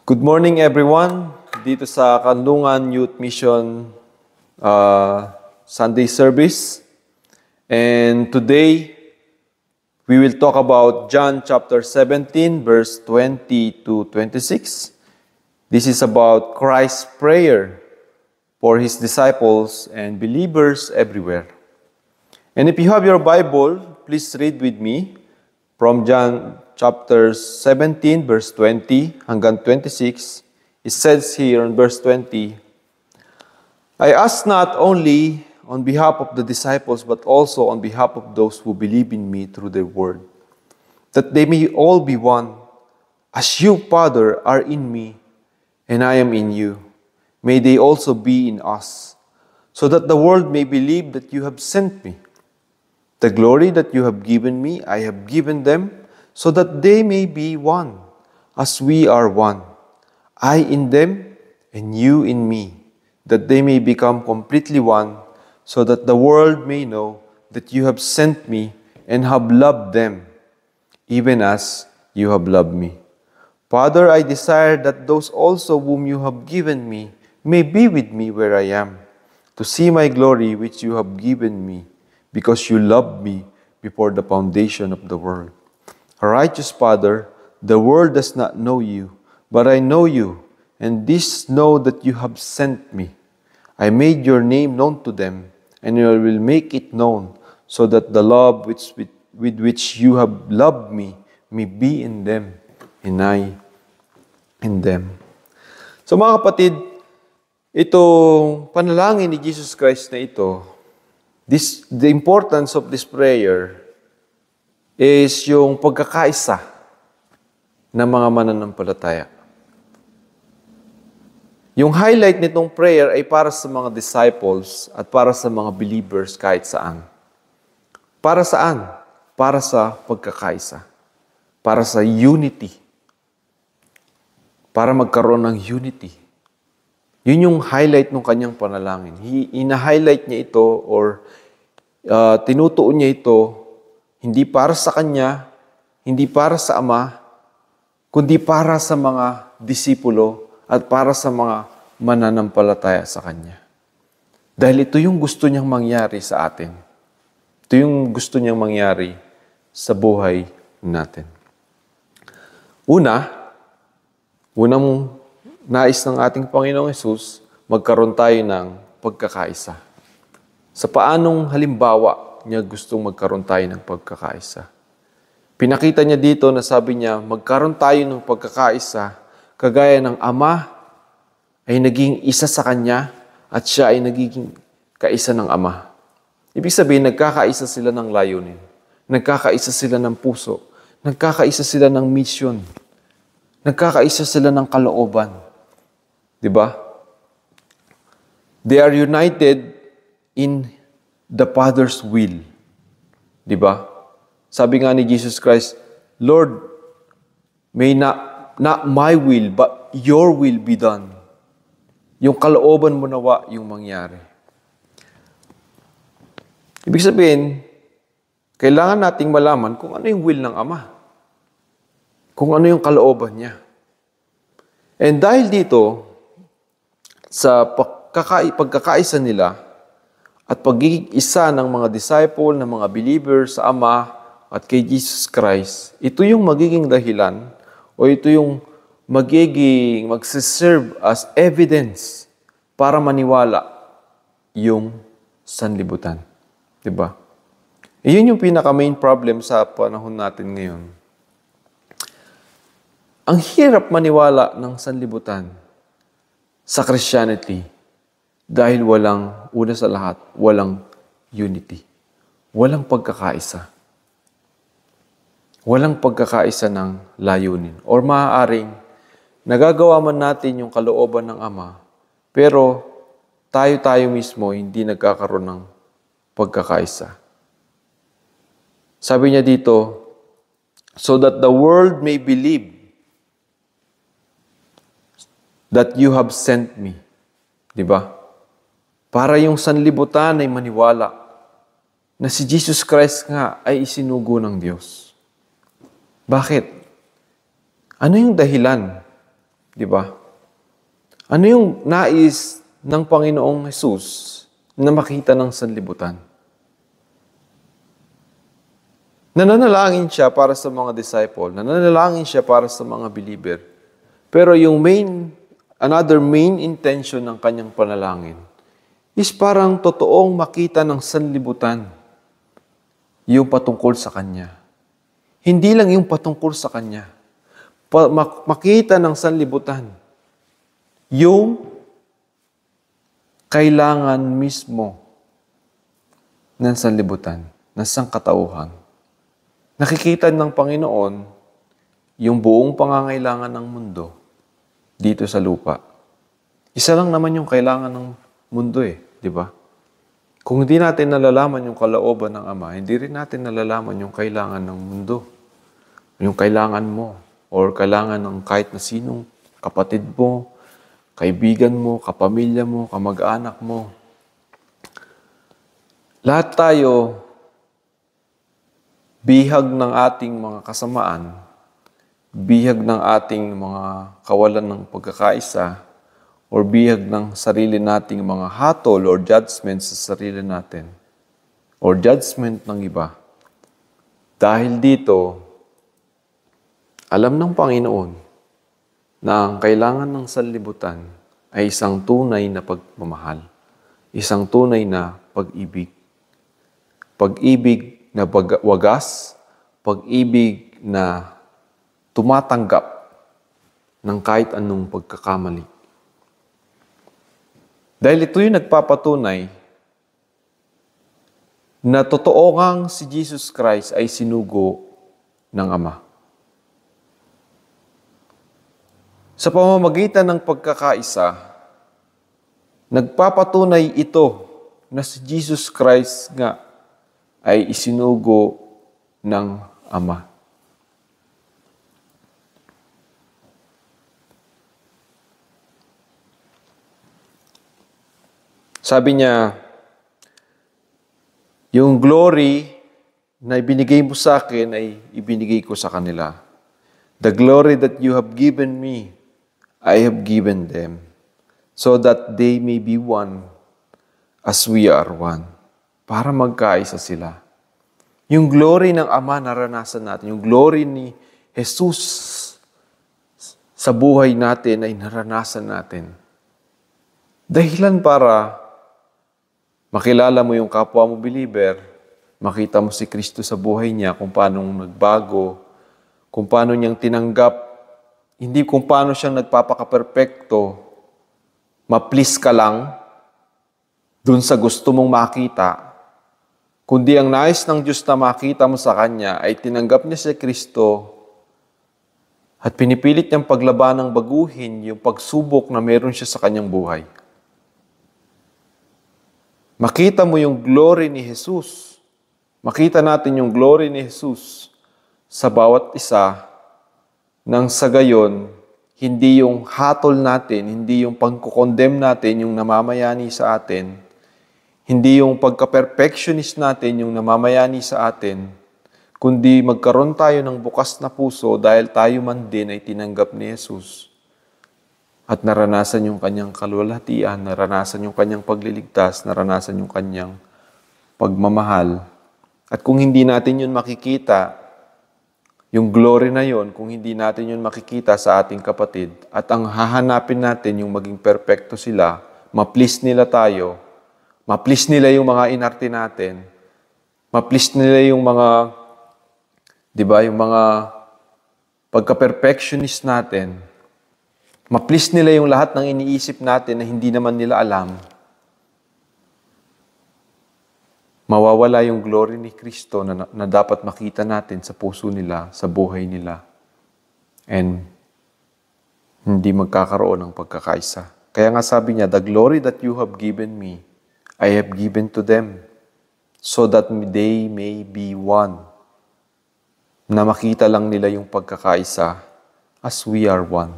Good morning everyone, dito sa Kanlungan Youth Mission Sunday service. And today, we will talk about John chapter 17, verse 20 to 26. This is about Christ's prayer for His disciples and believers everywhere. And if you have your Bible, please read with me from John chapter 17, verse 20 hanggang 26. It says here in verse 20, I ask not only on behalf of the disciples, but also on behalf of those who believe in me through their word, that they may all be one, as you, Father, are in me, and I am in you. May they also be in us, so that the world may believe that you have sent me. The glory that you have given me, I have given them, so that they may be one, as we are one. I in them, and you in me, that they may become completely one, so that the world may know that you have sent me and have loved them, even as you have loved me. Father, I desire that those also whom you have given me may be with me where I am, to see my glory which you have given me, because you loved me before the foundation of the world. Righteous Father, the world does not know you, but I know you, and this know that you have sent me. I made your name known to them, and I will make it known, so that the love with which you have loved me may be in them, and I in them. So mga kapatid, itong panalangin ni Jesus Christ na ito, the importance of this prayer is yung pagkakaisa ng mga mananampalataya. Yung highlight nitong prayer ay para sa mga disciples at para sa mga believers kahit saan. Para saan? Para sa pagkakaisa. Para sa unity. Para magkaroon ng unity. Yun yung highlight ng kanyang panalangin. Ina-highlight niya ito or tinutuon niya ito hindi para sa kanya, hindi para sa Ama, kundi para sa mga disipulo at para sa mga mananampalataya sa kanya. Dahil ito yung gusto niyang mangyari sa atin. Ito yung gusto niyang mangyari sa buhay natin. Unang nais ng ating Panginoong Hesus, magkaroon tayo ng pagkakaisa. Sa paanong halimbawa niya gustong magkaroon tayo ng pagkakaisa. Pinakita niya dito na sabi niya, magkaroon tayo ng pagkakaisa kagaya ng Ama ay naging isa sa Kanya at siya ay nagiging kaisa ng Ama. Ibig sabihin, nagkakaisa sila ng layunin. Nagkakaisa sila ng puso. Nagkakaisa sila ng mission. Nagkakaisa sila ng kalooban. Diba? They are united in the Father's will. Diba? Sabi nga ni Jesus Christ, Lord, may not my will, but your will be done. Yung kalooban mo nawa yung mangyari. Ibig sabihin, kailangan nating malaman kung ano yung will ng Ama. Kung ano yung kalooban niya. And dahil dito, sa pagkakaisa nila, at pagiging isa ng mga disciple, ng mga believers sa Ama at kay Jesus Christ, ito yung magiging dahilan o ito yung magsiserve as evidence para maniwala yung sanlibutan. Diba? Iyon yung pinaka-main problem sa panahon natin ngayon. Ang hirap maniwala ng sanlibutan sa Christianity dahil una sa lahat, walang unity. Walang pagkakaisa. Walang pagkakaisa ng layunin. Or maaaring, nagagawa man natin yung kalooban ng Ama, pero tayo mismo hindi nagkakaroon ng pagkakaisa. Sabi niya dito, so that the world may believe that you have sent me. Diba? Para yung sanlibutan ay maniwala na si Jesus Christ nga ay isinugo ng Diyos. Bakit? Ano yung dahilan Di ba? Ano yung nais ng Panginoong Jesus na makita ng sanlibutan? Nananalangin siya para sa mga disciple, nananalangin siya para sa mga believer. Pero yung another main intention ng kanyang panalangin is parang totoong makita ng sanlibutan yung patungkol sa kanya. Hindi lang yung patungkol sa kanya. Makita ng sanlibutan yung kailangan mismo ng sanlibutan, ng sangkatauhan. Nakikita ng Panginoon yung buong pangangailangan ng mundo dito sa lupa. Isa lang naman yung kailangan ng mundo di ba? Kung hindi natin nalalaman yung kalooban ng Ama, hindi rin natin nalalaman yung kailangan ng mundo. Yung kailangan mo, or kailangan ng kahit na sinong kapatid mo, kaibigan mo, kapamilya mo, kamag-anak mo. Lahat tayo bihag ng ating mga kasamaan, bihag ng ating mga kawalan ng pagkakaisa, or bihag ng sarili nating mga hatol or judgment sa sarili natin, or judgment ng iba. Dahil dito, alam ng Panginoon na ang kailangan ng sanlibutan ay isang tunay na pagmamahal, isang tunay na pag-ibig. Pag-ibig na wagas, pag-ibig na tumatanggap ng kahit anong pagkakamali. Dahil ito yung nagpapatunay na totoo ngang si Jesus Christ ay sinugo ng Ama. Sa pamamagitan ng pagkakaisa, nagpapatunay ito na si Jesus Christ nga ay isinugo ng Ama. Sabi niya, yung glory na ibinigay mo sa akin ay ibinigay ko sa kanila. The glory that you have given me, I have given them, so that they may be one as we are one. Para magkaisa sila. Yung glory ng Ama naranasan natin, yung glory ni Jesus sa buhay natin ay naranasan natin. Dahilan para makilala mo yung kapwa mo believer, makita mo si Kristo sa buhay niya, kung paano nagbago, kung paano niyang tinanggap, hindi kung paano siyang nagpapaka-perfecto, ma-please ka lang dun sa gusto mong makita, kundi ang nais ng Diyos na makita mo sa Kanya ay tinanggap niya si Kristo at pinipilit niyang paglabanang baguhin yung pagsubok na meron siya sa kanyang buhay. Makita mo yung glory ni Jesus. Makita natin yung glory ni Jesus sa bawat isa nang sa gayon, hindi yung hatol natin, hindi yung pagkukondem natin yung namamayani sa atin, hindi yung pagka-perfectionist natin yung namamayani sa atin, kundi magkaroon tayo ng bukas na puso dahil tayo man din ay tinanggap ni Jesus. At naranasan yung kanyang kaluwalhatian, naranasan yung kanyang pagliligtas, naranasan yung kanyang pagmamahal. At kung hindi natin yun makikita, yung glory na yun, kung hindi natin yun makikita sa ating kapatid, at ang hahanapin natin yung maging perfecto sila, ma-please nila tayo, ma-please nila yung mga inarte natin, ma-please nila yung mga, di ba, yung mga pagka-perfectionist natin, ma-please nila yung lahat ng iniisip natin na hindi naman nila alam, mawawala yung glory ni Kristo na dapat makita natin sa puso nila, sa buhay nila. And hindi magkakaroon ng pagkakaisa. Kaya nga sabi niya, the glory that you have given me, I have given to them, so that they may be one. Na makita lang nila yung pagkakaisa as we are one.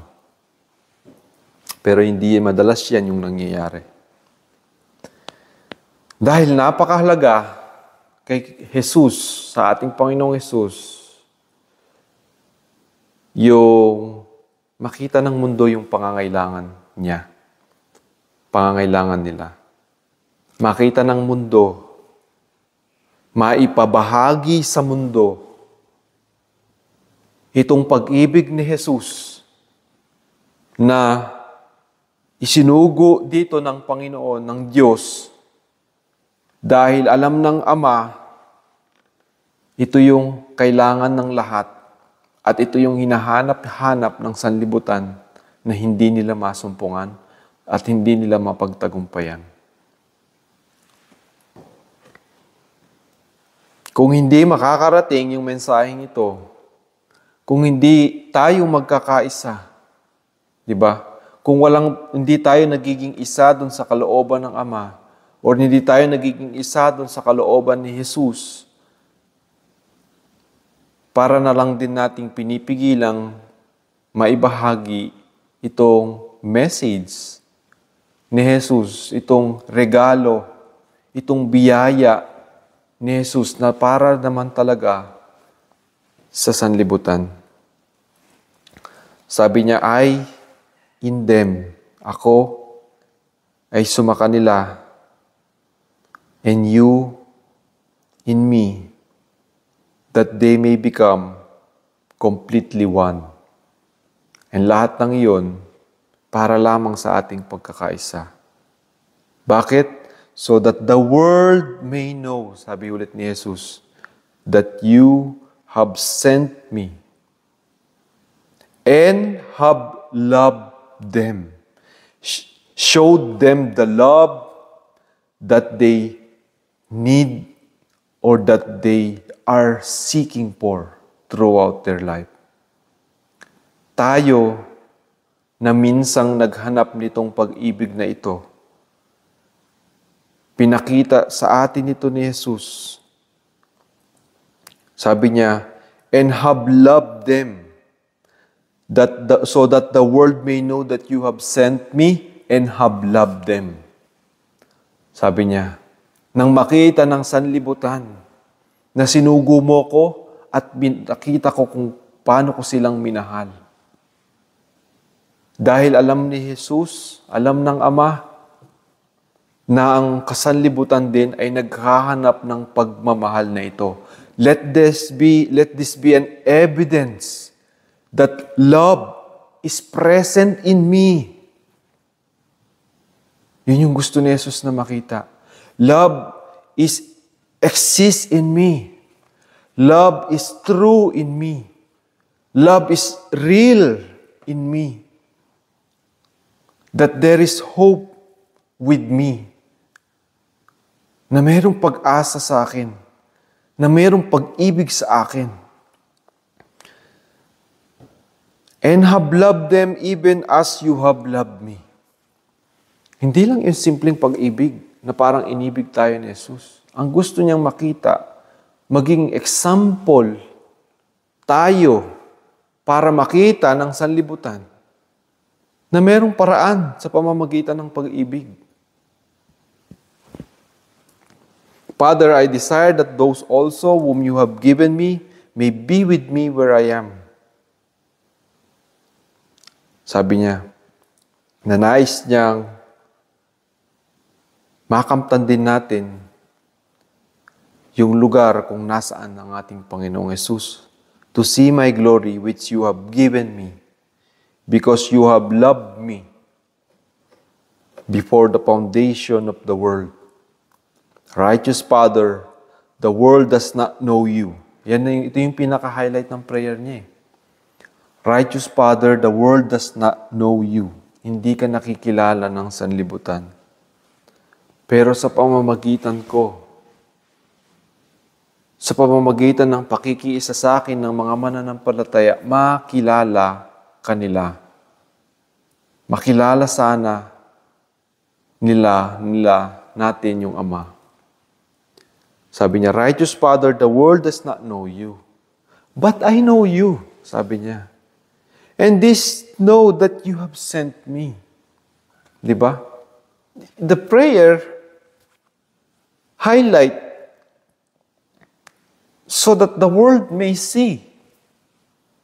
Pero hindi madalas yan yung nangyayari. Dahil napakahalaga kay Jesus, sa ating Panginoong Jesus, yung makita ng mundo yung pangangailangan niya, pangangailangan nila. Makita ng mundo, maipabahagi sa mundo itong pag-ibig ni Jesus na isinugo dito ng Panginoon, ng Diyos, dahil alam ng Ama, ito yung kailangan ng lahat at ito yung hinahanap-hanap ng sanlibutan na hindi nila masumpungan at hindi nila mapagtagumpayan. Kung hindi makakarating yung mensaheng ito, kung hindi tayo magkakaisa, di ba? Kung hindi tayo nagiging isa doon sa kalooban ng Ama, o hindi tayo nagiging isa doon sa kalooban ni Jesus, para na lang din nating pinipigilang maibahagi itong message ni Jesus, itong regalo, itong biyaya ni Jesus na para naman talaga sa sanlibutan. Sabi niya, I in them, ako ay sumakanila, and you in me, that they may become completely one. And lahat ng iyon, para lamang sa ating pagkakaisa. Bakit? So that the world may know, sabi ulit ni Jesus, that you have sent me and have loved them. Showed them the love that they need or that they are seeking for throughout their life. Tayo na minsang naghanap nitong pag-ibig na ito, pinakita sa atin ito ni Jesus. Sabi niya, and have loved them, so that the world may know that you have sent me and have loved them. Sabi niya, nang makita ng sanlibutan na sinugo mo ko at nakita ko kung paano ko silang minahal. Dahil alam ni Jesus, alam ng Ama, na ang kasanlibutan din ay naghahanap ng pagmamahal na ito. Let this be an evidence that love is present in me. Yun yung gusto ni Jesus na makita. Love exists in me. Love is true in me. Love is real in me. That there is hope with me. Na mayroong pag-asa sa akin. Na mayroong pag-ibig sa akin. And have loved them even as you have loved me. Hindi lang yung simpleng pag-ibig na parang inibig tayo ni Jesus. Ang gusto niyang makita, maging example tayo para makita ng sanlibutan na mayroong paraan sa pamamagitan ng pag-ibig. Father, I desire that those also whom you have given me may be with me where I am. Sabi niya, na nais niyang makamtan din natin yung lugar kung nasaan ang ating Panginoong Yesus. To see my glory which you have given me, because you have loved me before the foundation of the world. Righteous Father, the world does not know you. Ito yung pinaka-highlight ng prayer niya. Righteous Father, the world does not know you. Hindi ka nakikilala ng sanlibutan. Pero sa pamamagitan ko, sa pamamagitan ng pakikiisa sa akin ng mga mananampalataya, makilala kanila. Makilala sana nila natin yung Ama. Sabi niya, Righteous Father, the world does not know you. But I know you, sabi niya. And this know that you have sent me. Diba? The prayer highlight so that the world may see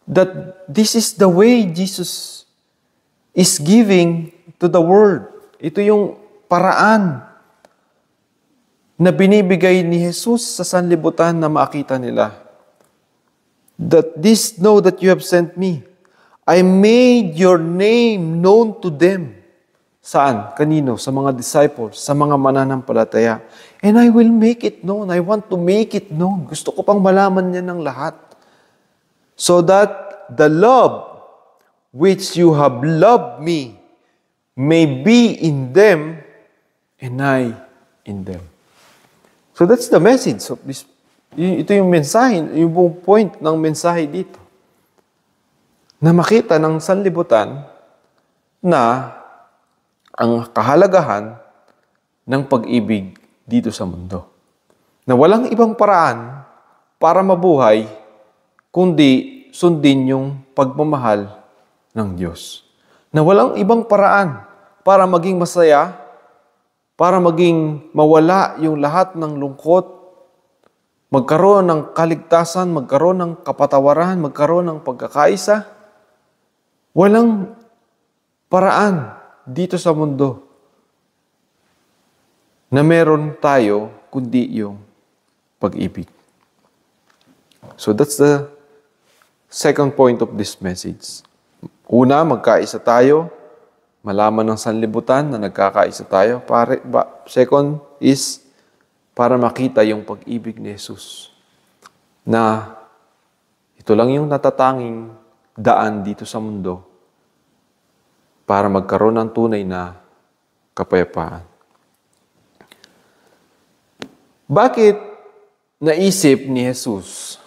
that this is the way Jesus is giving to the world. Ito yung paraan na binibigay ni Jesus sa sanlibutan na makita nila. That this know that you have sent me. I made your name known to them. Saan? Kanino? Sa mga disciples, sa mga mananampalataya. And I will make it known. I want to make it known. Gusto ko pang malaman niya ng lahat. So that the love which you have loved me may be in them and I in them. So that's the message of this. Ito yung mensahe, yung buong point ng mensahe dito. Na makita ng sanlibutan na ang kahalagahan ng pag-ibig dito sa mundo. Na walang ibang paraan para mabuhay kundi sundin yung pagmamahal ng Diyos. Na walang ibang paraan para maging masaya, para maging mawala yung lahat ng lungkot, magkaroon ng kaligtasan, magkaroon ng kapatawaran, magkaroon ng pagkakaisa. Walang paraan dito sa mundo na meron tayo kundi yung pag-ibig. So that's the second point of this message. Una, magkaisa tayo. Malaman ng sanlibutan na nagkakaisa tayo. Second is para makita yung pag-ibig ni Jesus. Na ito lang yung natatanging daan dito sa mundo para magkaroon ng tunay na kapayapaan. Bakit naisip ni Jesus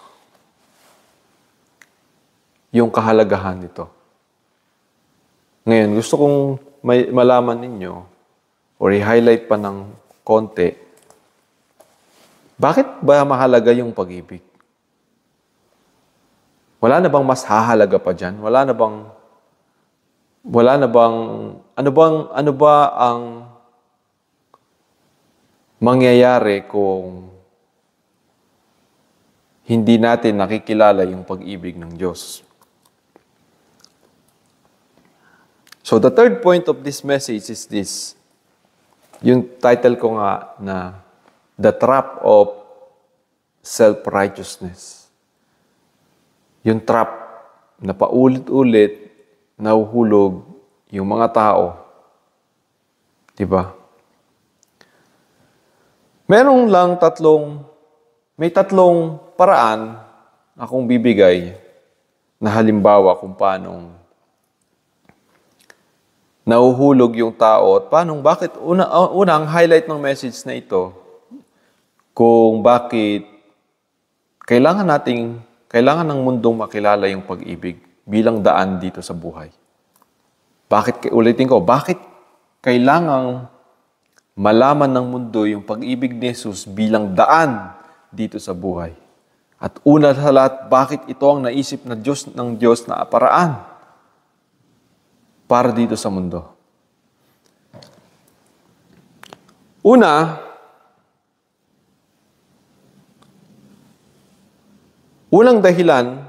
yung kahalagahan nito? Ngayon, gusto kong malaman ninyo or i-highlight pa ng konti, bakit ba mahalaga yung pag-ibig? Wala na bang mas hahalaga pa dyan? Ano ba ang mangyayari kung hindi natin nakikilala yung pag-ibig ng Diyos? So the third point of this message is this. Yung title ko nga na The Trap of Self-Righteousness. Yung trap na paulit-ulit nahuhulog yung mga tao. Diba? May tatlong paraan akong bibigay na halimbawa kung paanong nahuhulog yung tao at bakit unang highlight ng message na ito kung bakit kailangan ng mundong makilala yung pag-ibig bilang daan dito sa buhay. Bakit kailangang malaman ng mundo yung pag-ibig ni Jesus bilang daan dito sa buhay? At una sa lahat, bakit ito ang naisip ng Diyos na paraan para dito sa mundo? Unang dahilan,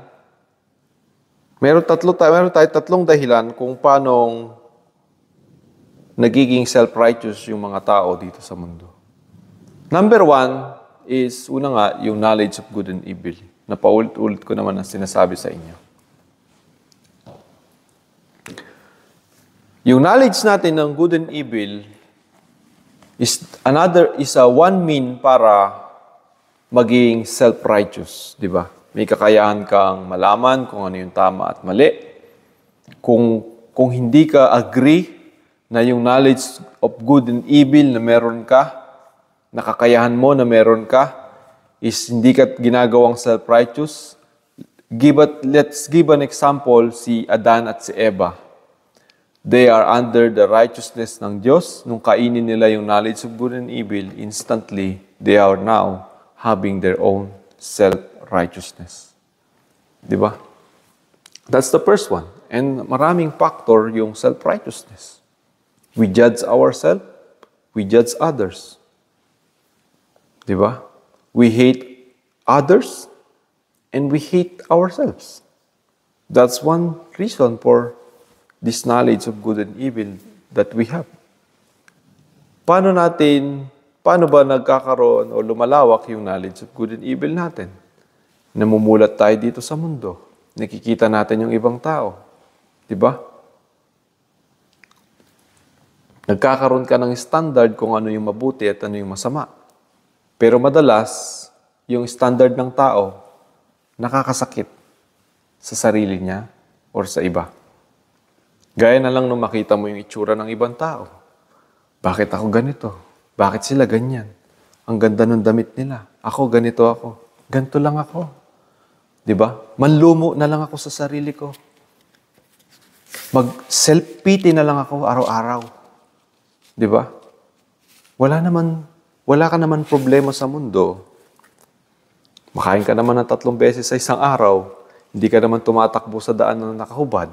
meron tayo tatlong dahilan kung paano nagiging self-righteous yung mga tao dito sa mundo. Number one is, yung knowledge of good and evil. Napaulit-ulit ko naman ang sinasabi sa inyo. Yung knowledge natin ng good and evil is one mean para maging self-righteous, di ba? May kakayahan kang malaman kung ano yung tama at mali. Kung hindi ka agree na yung knowledge of good and evil na meron ka, nakakayahan mo na meron ka, is hindi ka ginagawang self-righteous. Let's give an example, si Adan at si Eva. They are under the righteousness ng Diyos. Nung kainin nila yung knowledge of good and evil, instantly, they are now having their own self-righteousness. Diba? That's the first one. And maraming factor yung self-righteousness. We judge ourselves, we judge others. Diba? We hate others, and we hate ourselves. That's one reason for this knowledge of good and evil that we have. Paano ba nagkakaroon o lumalawak yung knowledge of good and evil natin? Namumulat tayo dito sa mundo. Nakikita natin yung ibang tao. Diba? Nagkakaroon ka ng standard kung ano yung mabuti at ano yung masama. Pero madalas, yung standard ng tao, nakakasakit sa sarili niya or sa iba. Gaya na lang nung makita mo yung itsura ng ibang tao. Bakit ako ganito? Bakit sila ganyan? Ang ganda ng damit nila. Ako, ganito ako. Ganito lang ako. Diba? Manlumo na lang ako sa sarili ko. Mag-self-pity na lang ako araw-araw. Diba? Wala ka naman problema sa mundo. Makain ka naman ng 3 beses sa isang araw. Hindi ka naman tumatakbo sa daan na nakahubad.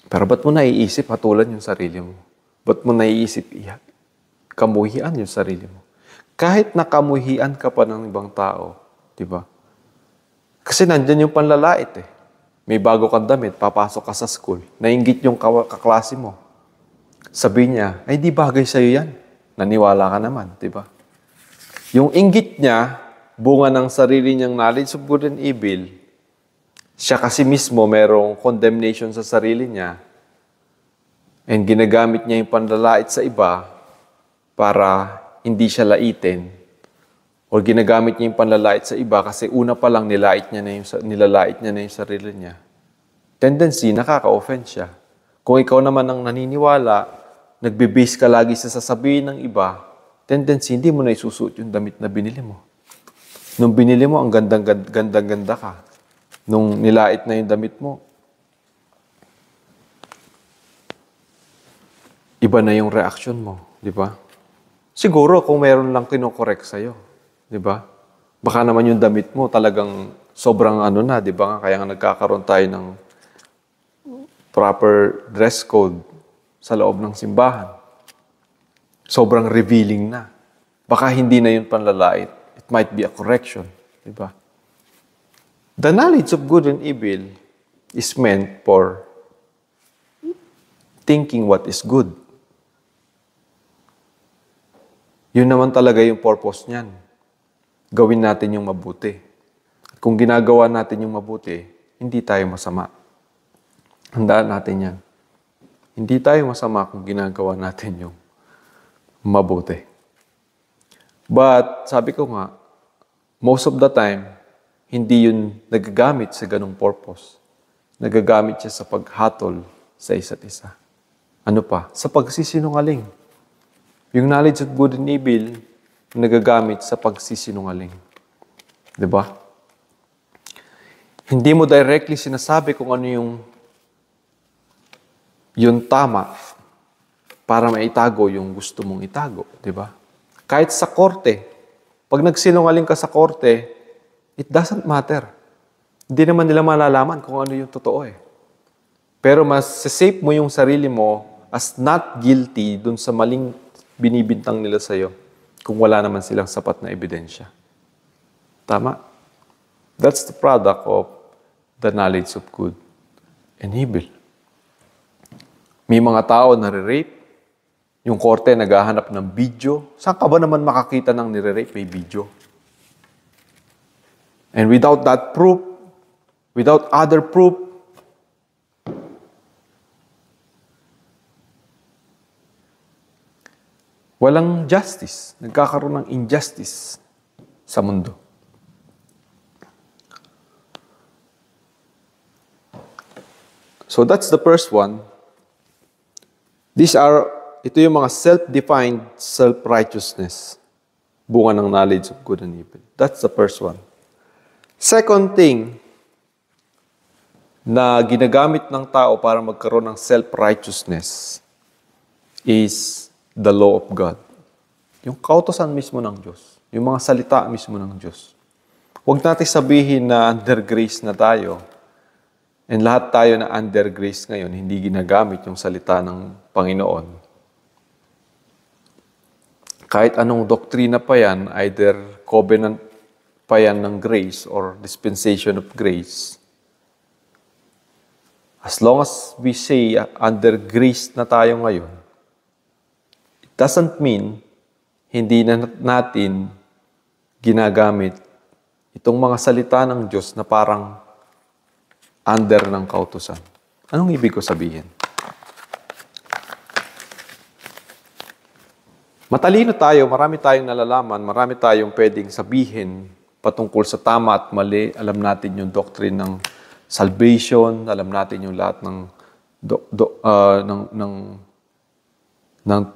Pero ba't mo naiisip hatulan yung sarili mo? Ba't mo naiisip kamuhian yung sarili mo? Kahit nakamuhian ka pa ng ibang tao, di ba? Kasi nandyan yung panlalait eh. May bago kang damit, papasok ka sa school, nainggit yung kaklase mo. Sabi niya, ay di bagay sa'yo yan. Naniwala ka naman, di ba? Yung inggit niya, bunga ng sarili niyang knowledge of good and evil, siya kasi mismo merong condemnation sa sarili niya and ginagamit niya yung panlalait sa iba para hindi siya laitin o ginagamit niya yung panlalait sa iba kasi una pa lang nilalait niya na yung sarili niya. Tendency, nakaka-offend siya. Kung ikaw naman ang naniniwala, nagbe-base ka lagi sa sasabihin ng iba, tendency, hindi mo na isusuot yung damit na binili mo. Nung binili mo, ang gandang-ganda ka. Nung nilait na yung damit mo, iba na yung reaction mo, di ba? Siguro kung meron lang kinokorek sa'yo, di ba? Baka naman yung damit mo talagang sobrang di ba? Kaya nga nagkakaroon tayo ng proper dress code sa loob ng simbahan. Sobrang revealing na. Baka hindi na yun panlalait. It might be a correction, di ba? The knowledge of good and evil is meant for thinking what is good. Yun naman talaga yung purpose niyan. Gawin natin yung mabuti. At kung ginagawa natin yung mabuti, hindi tayo masama. Handaan natin yan. Hindi tayo masama kung ginagawa natin yung mabuti. But, sabi ko nga, most of the time, hindi yun nagagamit sa ganong purpose. Nagagamit siya sa paghatol sa isa't isa. Ano pa? Sa pagsisinungaling. Yung knowledge of good and evil, nagagamit sa pagsisinungaling. Diba? Hindi mo directly sinasabi kung ano yung tama para maitago yung gusto mong itago. Diba? Kahit sa korte, pag nagsinungaling ka sa korte, it doesn't matter. Hindi naman nila malalaman kung ano yung totoo eh. Pero mas safe mo yung sarili mo as not guilty dun sa maling binibintang nila sa'yo kung wala naman silang sapat na ebidensya. Tama? That's the product of the knowledge of good and evil. May mga tao nare-rape. Yung korte naghahanap ng video. Saan ka ba naman makakita ng nire-rape? May video. And without that proof, without other proof, walang justice. Nagkakaroon ng injustice sa mundo. So that's the first one. Ito yung mga self-defined self-righteousness. Bunga ng knowledge of good and evil. That's the first one. Second thing na ginagamit ng tao para magkaroon ng self-righteousness is the law of God. Yung kautosan mismo ng Diyos. Yung mga salita mismo ng Diyos. Huwag natin sabihin na under grace na tayo. And lahat tayo na under grace ngayon, hindi ginagamit yung salita ng Panginoon. Kahit anong doktrina pa yan, either covenant pa yan ng grace or dispensation of grace, As long as we say under grace na tayo ngayon, it doesn't mean hindi na natin ginagamit itong mga salita ng Diyos na parang under ng kautusan. Anong ibig ko sabihin? Matalino tayo, marami tayong nalalaman, marami tayong pwedeng sabihin patungkol sa tama at mali. Alam natin yung doctrine ng salvation, alam natin yung lahat ng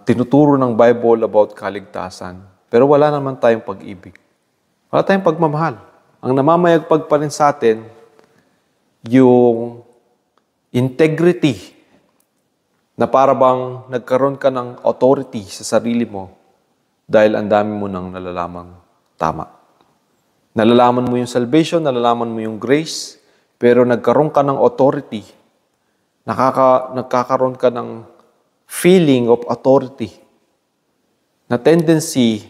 tinuturo ng Bible about kaligtasan. Pero wala naman tayong pag-ibig. Wala tayong pagmamahal. Ang namamayagpag pa rin sa atin, yung integrity na para bang nagkaroon ka ng authority sa sarili mo dahil ang dami mo nang nalalamang tama. Nalalaman mo yung salvation, nalalaman mo yung grace, pero nagkaroon ka ng authority. Nagkakaroon ka ng feeling of authority na tendency,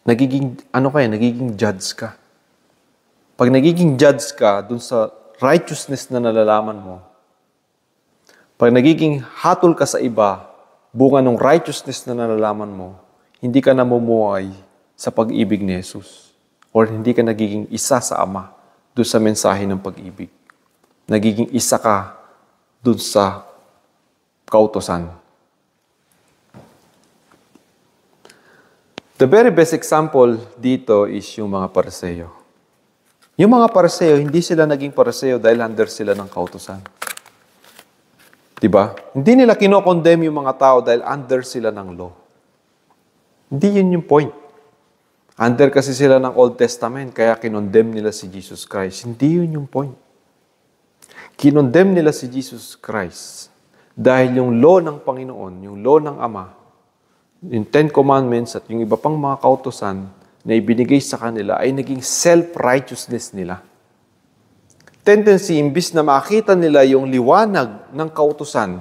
nagiging judge ka. Pag nagiging judge ka dun sa righteousness na nalalaman mo, pag nagiging hatol ka sa iba, bunga ng righteousness na nalalaman mo, hindi ka namumuhay sa pag-ibig ni Jesus. Or hindi ka nagiging isa sa Ama doon sa mensahe ng pag-ibig. Nagiging isa ka doon sa kautusan. The very best example dito is yung mga Pariseo. Yung mga Pariseo, hindi sila naging Pariseo dahil under sila ng kautusan. Diba? Hindi nila kinokondemn yung mga tao dahil under sila ng law. Hindi yun yung point. Under kasi sila ng Old Testament, kaya kinondemn nila si Jesus Christ. Hindi yun yung point. Kinondemn nila si Jesus Christ dahil yung law ng Panginoon, yung law ng Ama, yung Ten Commandments at yung iba pang mga kautusan na ibinigay sa kanila ay naging self-righteousness nila. Tendency, imbis na makita nila yung liwanag ng kautusan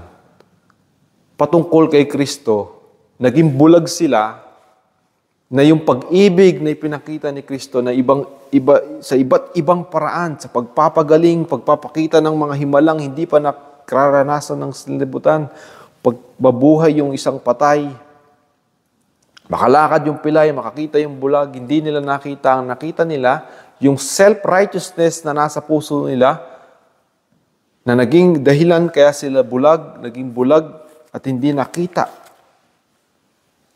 patungkol kay Kristo, naging bulag sila na yung pag-ibig na ipinakita ni Kristo na sa iba't ibang paraan, sa pagpapagaling, pagpapakita ng mga himalang hindi pa nakararanasan ng sanlibutan, pagbabuhay yung isang patay, makalakad yung pilay, makakita yung bulag, hindi nila nakita. Ang nakita nila, yung self-righteousness na nasa puso nila, na naging dahilan kaya sila bulag, naging bulag at hindi nakita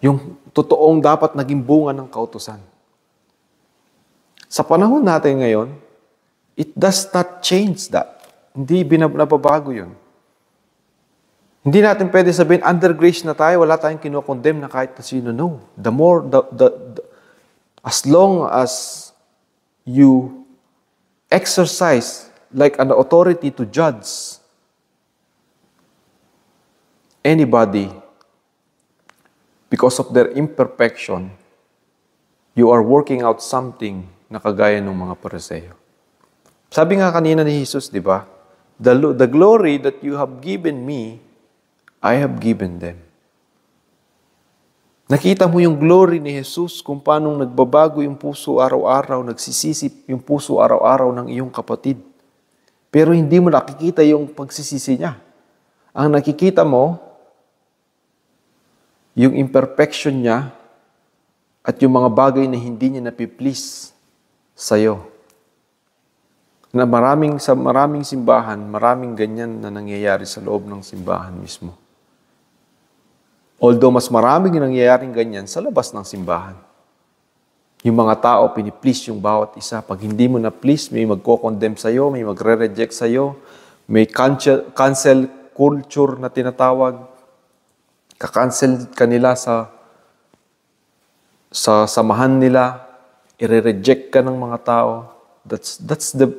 yung totoong dapat naging bunga ng kautusan. Sa panahon natin ngayon, it does not change that. Hindi nababago yun. Hindi natin pwede sabihin, under grace na tayo, wala tayong kinokondemn na kahit na sino. No. As long as you exercise like an authority to judge anybody because of their imperfection, you are working out something na kagaya ng mga Pariseo. Sabi nga kanina ni Jesus, di ba? The glory that you have given me, I have given them. Nakita mo yung glory ni Jesus kung paano nagbabago yung puso araw-araw, nagsisisip yung puso araw-araw ng iyong kapatid. Pero hindi mo nakikita yung pagsisisi niya. Ang nakikita mo, yung imperfection niya at yung mga bagay na hindi niya napiplease sa'yo. Na sa maraming simbahan, maraming ganyan na nangyayari sa loob ng simbahan mismo. Although mas maraming nangyayaring ganyan sa labas ng simbahan. Yung mga tao, piniplease yung bawat isa. Pag hindi mo na-please, may magko-condemn sa'yo, may magre-reject sa'yo, may cancel culture na tinatawag. Kakancel ka nila sa samahan nila, i-reject ka ng mga tao. That's the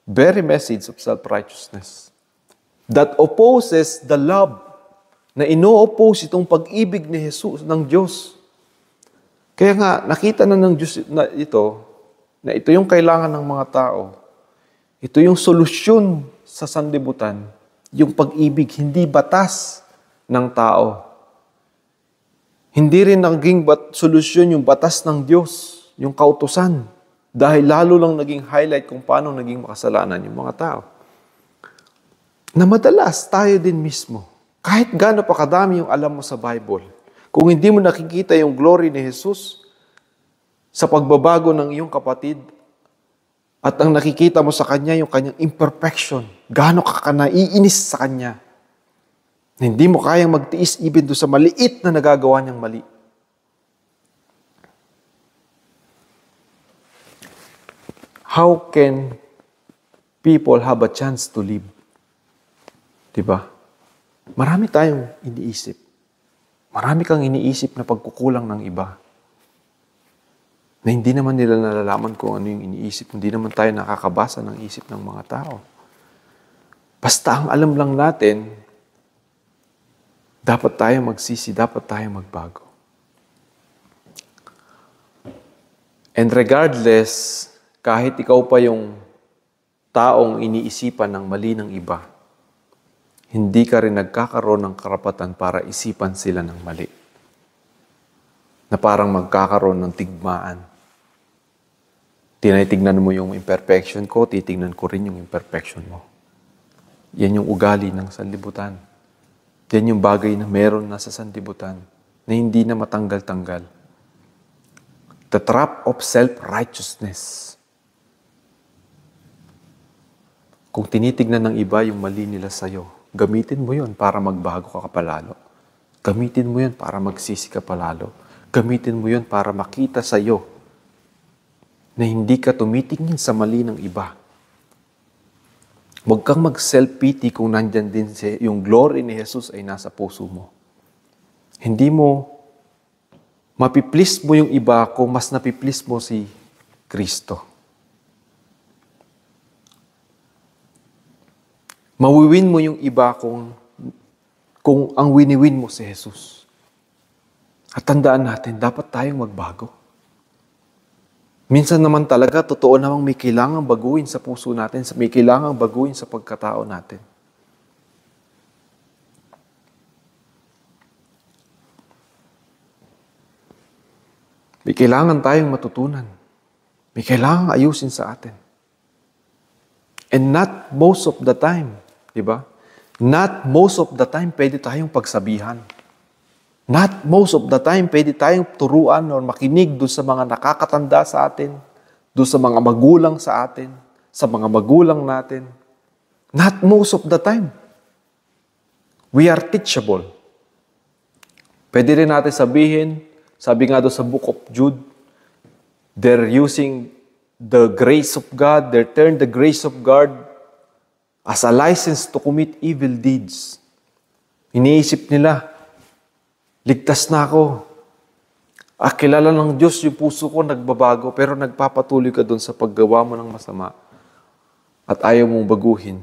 very message of self-righteousness. That opposes the love na ino-oppose itong pag-ibig ni Jesus, ng Diyos. Kaya nga, nakita na ng Diyos na ito yung kailangan ng mga tao. Ito yung solusyon sa sanlibutan, yung pag-ibig, hindi batas ng tao. Hindi rin naging solusyon yung batas ng Diyos, yung kautusan. Dahil lalo lang naging highlight kung paano naging makasalanan yung mga tao. na madalas tayo din mismo, kahit gaano pa kadami yung alam mo sa Bible, kung hindi mo nakikita yung glory ni Jesus sa pagbabago ng iyong kapatid, at ang nakikita mo sa kanya yung kanyang imperfection, gaano ka naiinis sa kanya, na hindi mo kayang magtiis even do sa maliit na nagagawa niyang mali. How can people have a chance to live? Diba? Marami tayong iniisip. Marami kang iniisip na pagkukulang ng iba. Na hindi naman nila nalalaman kung ano yung iniisip. Hindi naman tayo nakakabasa ng isip ng mga tao. Basta ang alam lang natin, dapat tayo magsisi, dapat tayo magbago. And regardless, kahit ikaw pa yung taong iniisipan ng mali ng iba, hindi ka rin nagkakaroon ng karapatan para isipan sila ng mali. Na parang magkakaroon ng tigmaan. Tinitignan mo yung imperfection ko, titignan ko rin yung imperfection mo. Yan yung ugali ng sanlibutan. Yan yung bagay na meron na sa sanlibutan na hindi na matanggal-tanggal. The trap of self-righteousness. Kung tinitignan ng iba yung mali nila sa'yo, gamitin mo yun para magbago ka palalo. Gamitin mo yun para magsisi ka palalo. Gamitin mo yun para makita sa'yo na hindi ka tumitingin sa mali ng iba. Huwag kang mag-self-pity kung nandyan din yung glory ni Jesus ay nasa puso mo. Hindi mo mapiplease mo yung iba kung mas napiplease mo si Kristo. Mawiwin mo yung iba kung ang winiwin mo si Jesus. At tandaan natin, dapat tayong magbago. Minsan naman talaga, totoo namang may kailangang baguhin sa puso natin, may kailangang baguhin sa pagkatao natin. May kailangan tayong matutunan. May kailangang ayusin sa atin. And not most of the time, di ba? Not most of the time pwede tayong pagsabihan. Not most of the time pwede tayong turuan o makinig doon sa mga nakakatanda sa atin, doon sa mga magulang sa atin, sa mga magulang natin. Not most of the time. We are teachable. Pwede rin natin sabihin, sabi nga doon sa book of Jude, they're using the grace of God, they turn the grace of God as a license to commit evil deeds. Iniisip nila, ligtas na ako. Kilala ng Diyos yung puso ko, nagbabago, pero nagpapatuloy ka doon sa paggawa mo ng masama at ayaw mong baguhin.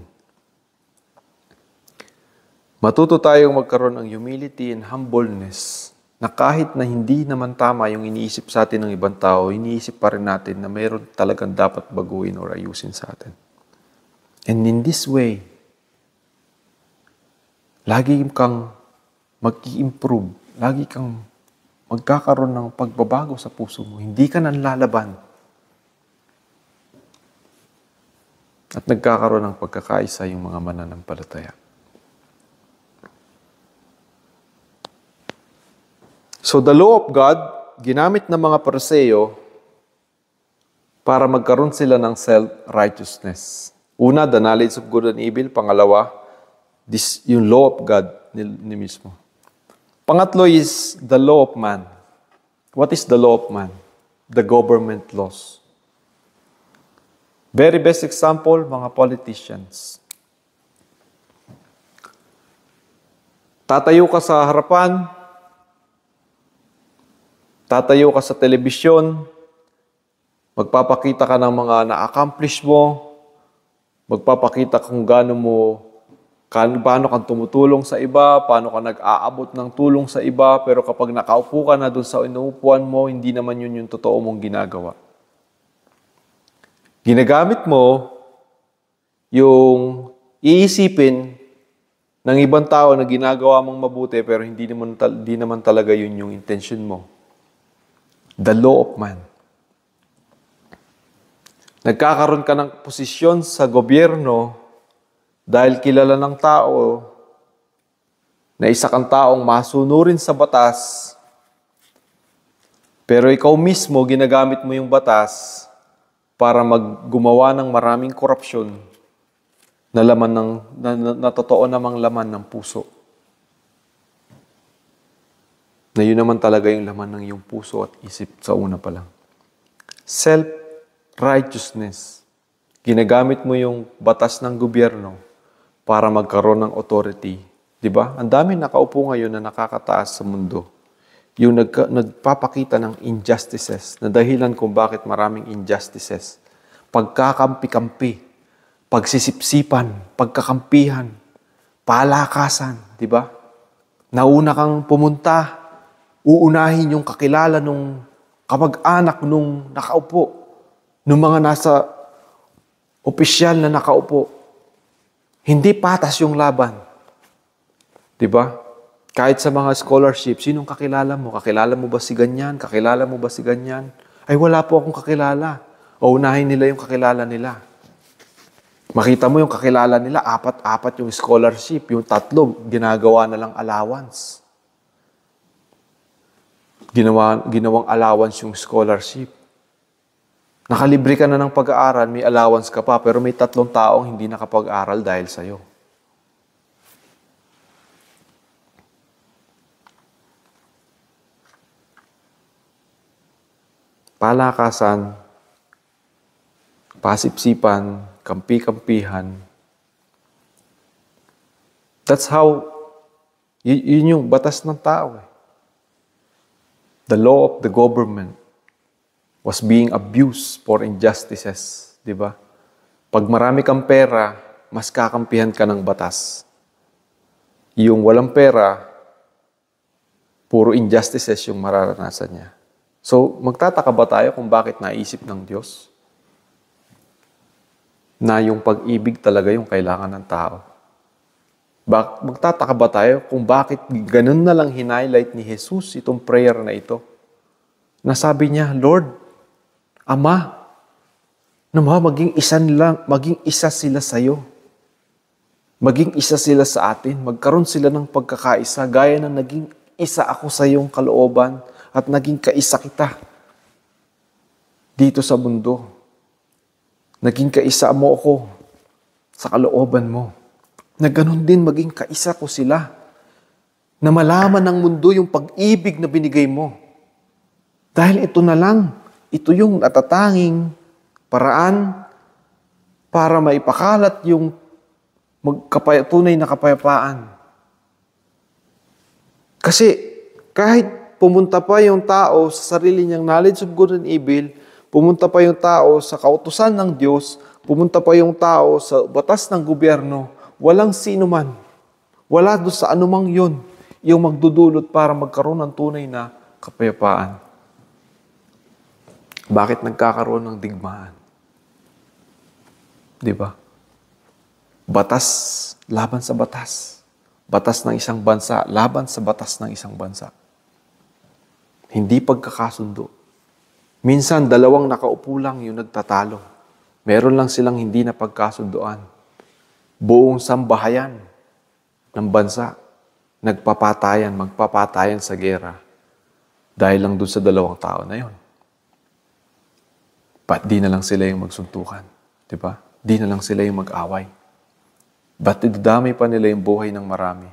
Matuto tayong magkaroon ng humility and humbleness na kahit na hindi naman tama yung iniisip sa atin ng ibang tao, iniisip pa rin natin na mayroon talagang dapat baguhin o ayusin sa atin. And in this way, lagi kang mag-i-improve, lagi kang magkakaroon ng pagbabago sa puso mo. Hindi ka nanlalaban. At nagkakaroon ng pagkakaisa yung mga mananampalataya. So the law of God, ginamit ng mga Pariseo para magkaroon sila ng self-righteousness. Una, the knowledge of good and evil. Pangalawa, yung law of God ni mismo. Pangatlo is the law of man. What is the law of man? The government laws. Very best example, mga politicians. Tatayo ka sa harapan, tatayo ka sa telebisyon, magpapakita ka ng mga na-accomplish mo, magpapakita kung paano kang tumutulong sa iba, paano ka nag-aabot ng tulong sa iba, pero kapag nakaupo ka na doon sa inuupuan mo, hindi naman yun yung totoo mong ginagawa. Ginagamit mo yung iisipin ng ibang tao na ginagawa mong mabuti, pero hindi naman talaga yun yung intention mo. The law of man. Nagkakaroon ka ng posisyon sa gobyerno Dahil kilala ng tao na isa kang taong masunurin sa batas, pero ikaw mismo ginagamit mo yung batas para gumawa ng maraming korupsyon na laman na totoo namang laman ng puso. Na yun naman talaga yung laman ng iyong puso at isip sa una pa lang. Self-righteousness. Ginagamit mo yung batas ng gobyerno para magkaroon ng authority. Diba? Ang dami nakaupo ngayon na nakakataas sa mundo. Yung nagpapakita ng injustices, na dahilan kung bakit maraming injustices. Pagkakampi-kampi, pagsisipsipan, pagkakampihan, palakasan, diba? Nauna kang pumunta, uunahin yung kakilala nung kamag-anak nung nakaupo, nung mga nasa opisyal na nakaupo. Hindi patas yung laban. Diba? Kahit sa mga scholarship, sinong kakilala mo? Kakilala mo ba si ganyan? Kakilala mo ba si ganyan? Ay, wala po akong kakilala. O unahin nila yung kakilala nila. Makita mo yung kakilala nila, apat yung scholarship. Yung 3, ginagawa na lang allowance. Ginawang allowance yung scholarship. Nakalibre ka na ng pag-aaral, may allowance ka pa, pero may 3 taong hindi nakapag-aral dahil sa'yo. Palakasan, pasipsipan, kampi-kampihan. That's how, yun yung batas ng tao. The law of the government was being abused for injustices. Diba? Pag marami kang pera, mas kakampihan ka ng batas. Yung walang pera, puro injustices yung mararanasan niya. So, magtataka ba tayo kung bakit naisip ng Diyos na yung pag-ibig talaga yung kailangan ng tao? Magtataka ba tayo kung bakit ganun na lang hinighlight ni Jesus itong prayer na ito? Nasabi niya, Lord, Ama, maging isa sila sa iyo. Maging isa sila sa atin. Magkaroon sila ng pagkakaisa, gaya na naging isa ako sa iyong kalooban at naging kaisa kita dito sa mundo. Naging kaisa mo ako sa kalooban mo. Na ganun din maging kaisa ko sila. Na malaman ng mundo yung pag-ibig na binigay mo. Dahil ito na lang, ito yung natatanging paraan para maipakalat yung tunay na kapayapaan. Kasi kahit pumunta pa yung tao sa sarili niyang knowledge of good and evil, pumunta pa yung tao sa kautusan ng Diyos, pumunta pa yung tao sa batas ng gobyerno, walang sino man, wala doon sa anumang yun, yung magdudulot para magkaroon ng tunay na kapayapaan. Bakit nagkakaroon ng digmaan? Diba? Batas laban sa batas. Batas ng isang bansa laban sa batas ng isang bansa. Hindi pagkakasundo. Minsan, 2 nakaupo lang yung nagtatalo. Meron lang silang hindi na pagkasundoan. Buong sambahayan ng bansa, magpapatayan sa gera. Dahil lang dun sa 2 tao na yon. Ba't di na lang sila yung magsuntukan? Diba? Di na lang sila yung mag-away. Ba't idadamay pa nila yung buhay ng marami?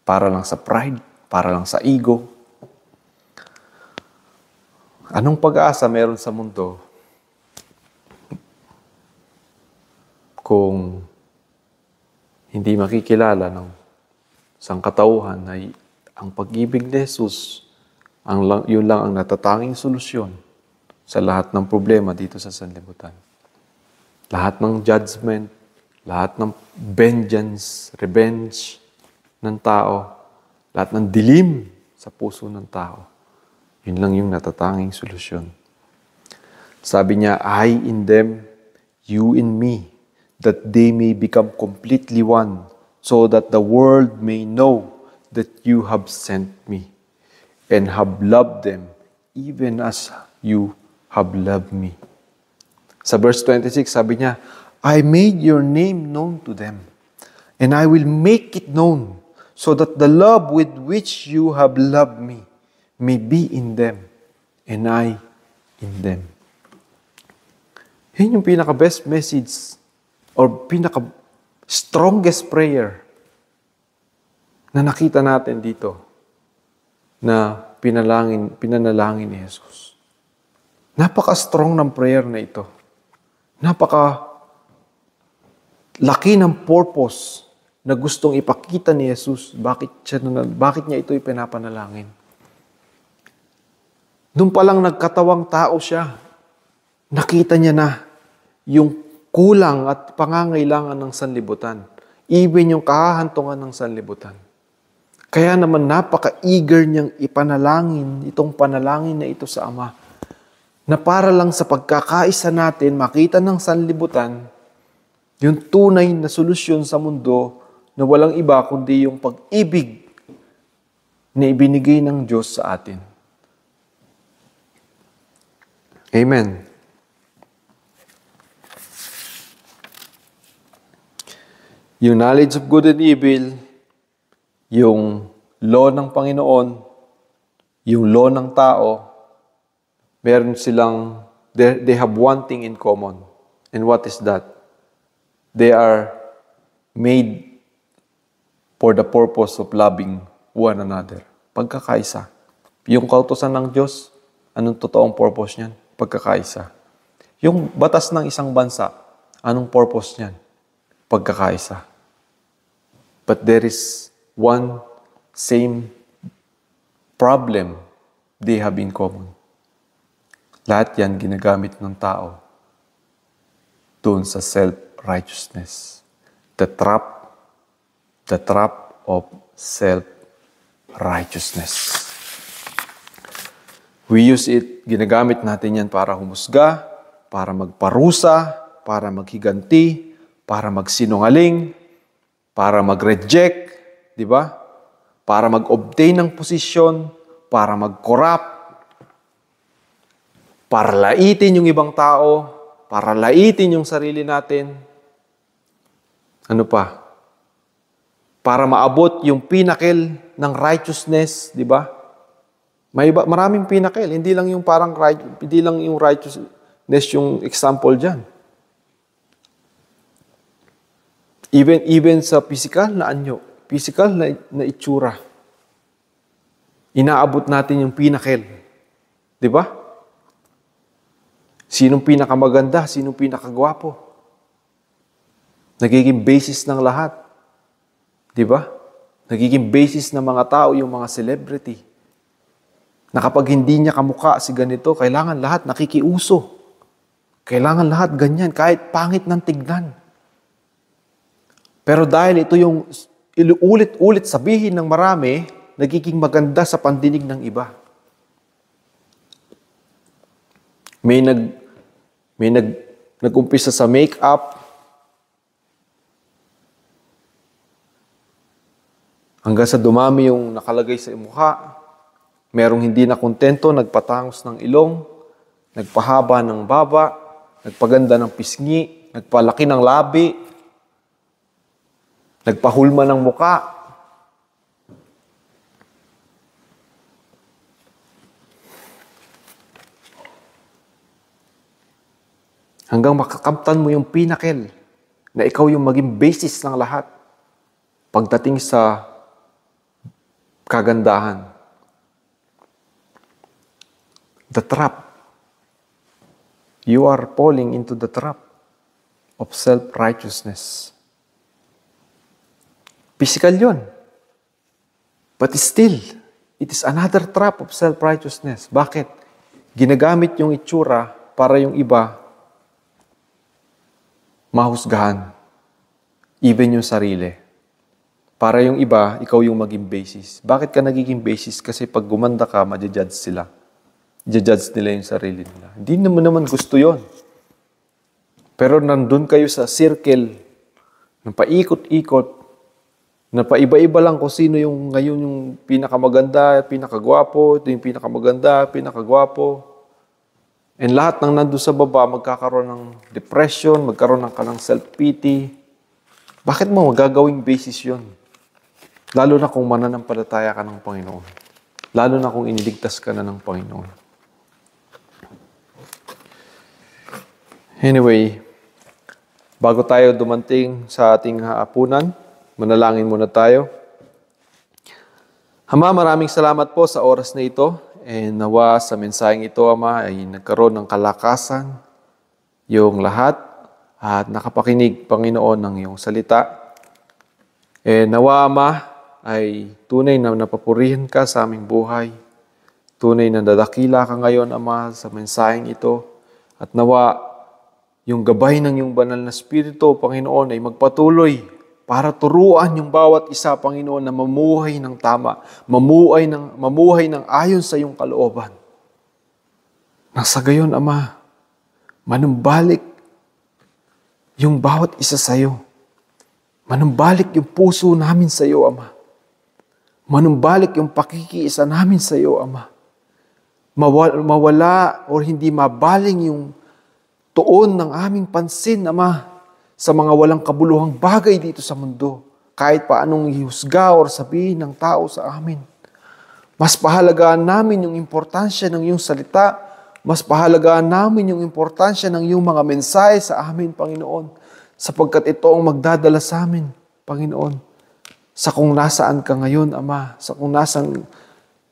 Para lang sa pride, para lang sa ego. Anong pag-asa meron sa mundo kung hindi makikilala ng sangkatauhan na ang pag-ibig ni Jesus, yun lang ang natatanging solusyon sa lahat ng problema dito sa sanlibutan. Lahat ng judgment, lahat ng vengeance, revenge ng tao, lahat ng dilim sa puso ng tao, yun lang yung natatanging solusyon. Sabi niya, I in them, you in me, that they may become completely one, so that the world may know that you have sent me, and have loved them, even as you have loved me. Sa verse 26, sabi niya, I made your name known to them. and I will make it known, so that the love with which you have loved me may be in them, and I in them. Yun yung pinaka-best message or pinaka-strongest prayer na nakita natin dito na pinanalangin ni Jesus. Napaka-strong ng prayer na ito. Napaka-laki ng purpose na gustong ipakita ni Jesus. Bakit niya ito ipinapanalangin? Doon palang nagkatawang tao siya. Nakita niya na yung kulang at pangangailangan ng sanlibutan. Even yung kahahantungan ng sanlibutan. Kaya naman napaka-eager niyang ipanalangin itong panalangin na ito sa Ama. Na para lang sa pagkakaisa natin, makita ng sanlibutan, yung tunay na solusyon sa mundo na walang iba kundi yung pag-ibig na ibinigay ng Diyos sa atin. Amen. Yung knowledge of good and evil, yung law ng Panginoon, yung law ng tao, meron silang, they have one thing in common. And what is that? They are made for the purpose of loving one another. Pagkakaisa. Yung kautusan ng Diyos, anong totoong purpose niyan? Pagkakaisa. Yung batas ng isang bansa, anong purpose niyan? Pagkakaisa. But there is one same problem they have in common. Lahat yan ginagamit ng tao doon sa self-righteousness. The trap of self-righteousness. We use it, ginagamit natin yan para humusga, para magparusa, para maghiganti, para magsinungaling, para mag-reject, di ba? Para mag-obtain ng posisyon, para mag-corrupt, para laitin yung ibang tao, para laitin yung sarili natin. Ano pa? Para maabot yung pinnacle ng righteousness, di ba? Maraming pinnacle, hindi lang yung righteousness yung example diyan. Even sa physical na anyo, physical na itsura. Inaabot natin yung pinnacle. Di ba? Sinong pinakamaganda? Sinong pinakagwapo? Nagiging basis ng lahat. Di ba? Nagiging basis ng mga tao yung mga celebrity. Na kapag hindi niya kamukha si ganito, kailangan lahat nakikiuso. Kailangan lahat ganyan, kahit pangit ng tignan. Pero dahil ito yung ulit-ulit sabihin ng marami, nagiging maganda sa pandinig ng iba. May nag-umpisa sa make-up, hanggang sa dumami yung nakalagay sa mukha. Merong hindi na kontento, nagpatangos ng ilong, nagpahaba ng baba, nagpaganda ng pisngi, nagpalaki ng labi, nagpahulma ng muka. Hanggang makakamtan mo yung pinnacle na ikaw yung maging basis ng lahat pagdating sa kagandahan. The trap. You are falling into the trap of self-righteousness. Physical yun. But still, it is another trap of self-righteousness. Bakit? Ginagamit yung itsura para yung iba mahusgahan. Even yung sarili. Para yung iba, ikaw yung maging basis. Bakit ka nagiging basis? Kasi pag gumanda ka, ma-judge sila. I-judge nila yung sarili nila. Hindi naman gusto yon. Pero nandun kayo sa circle ng paikot-ikot, na paiba-iba lang kung sino yung ngayon yung pinakamaganda, pinakagwapo, ito yung pinakamaganda, pinakagwapo. And lahat ng nandun sa baba, magkakaroon ng depression, magkaroon ng self-pity. Bakit mo magagawing basis yun? Lalo na kung mananampalataya ka ng Panginoon. Lalo na kung iniligtas ka na ng Panginoon. Anyway, bago tayo dumating sa ating hapunan, manalangin muna tayo. Ama, maraming salamat po sa oras na ito. And nawa sa mensaheng ito, Ama, ay nagkaroon ng kalakasan yung lahat at nakapakinig, Panginoon, ng iyong salita. And nawa, Ama, ay tunay na napapurihan ka sa aming buhay. Tunay na dadakila ka ngayon, Ama, sa mensaheng ito. At nawa, yung gabay ng iyong banal na Espiritu, Panginoon, ay magpatuloy para turuan yung bawat isa, Panginoon, na mamuhay ng tama, mamuhay ng ayon sa iyong kalooban. Nang sa gayon, Ama, manumbalik yung bawat isa sa iyo. Manumbalik yung puso namin sa iyo, Ama. Manumbalik yung pakikiisa namin sa iyo, Ama. Mawala o hindi mabaling yung tuon ng aming pansin, Ama, sa mga walang kabuluhang bagay dito sa mundo. Kahit pa anong ihusga o sabihin ng tao sa amin. Mas pahalagaan namin yung importansya ng iyong salita. Mas pahalagaan namin yung importansya ng iyong mga mensahe sa amin, Panginoon. Sapagkat ito ang magdadala sa amin, Panginoon. Sa kung nasaan ka ngayon, Ama. Sa kung nasaan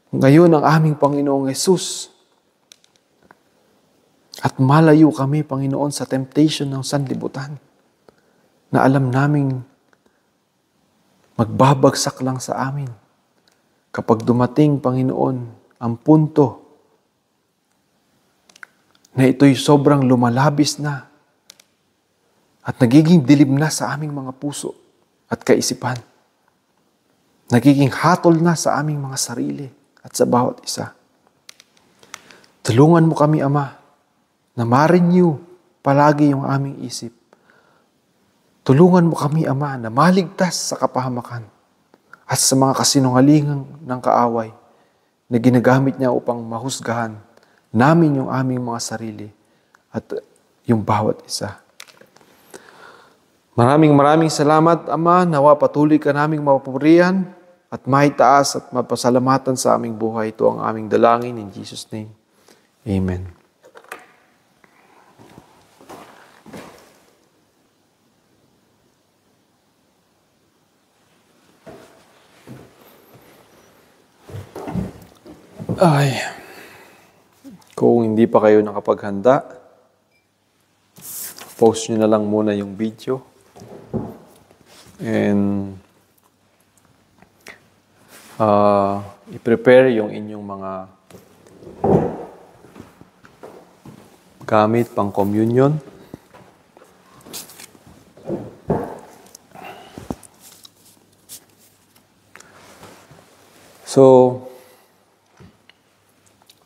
ngayon ang aming Panginoong Yesus. At malayo kami, Panginoon, sa temptation ng sanlibutan na alam naming magbabagsak lang sa amin kapag dumating, Panginoon, ang punto na ito'y sobrang lumalabis na at nagiging dilim na sa aming mga puso at kaisipan. Nagiging hatol na sa aming mga sarili at sa bawat isa. Tulungan mo kami, Ama, na ma-renew palagi yung aming isip. Tulungan mo kami, Ama, na maligtas sa kapahamakan at sa mga kasinungalingan ng kaaway na ginagamit niya upang mahusgahan namin yung aming mga sarili at yung bawat isa. Maraming salamat, Ama. Nawa patuloy ka naming mapupurihan at maitaas at mapasalamatan sa aming buhay. Ito ang aming dalangin in Jesus' name. Amen. Ay, kung hindi pa kayo nakapaghanda, post nyo na lang muna yung video. And i-prepare yung inyong mga gamit pang communion. So,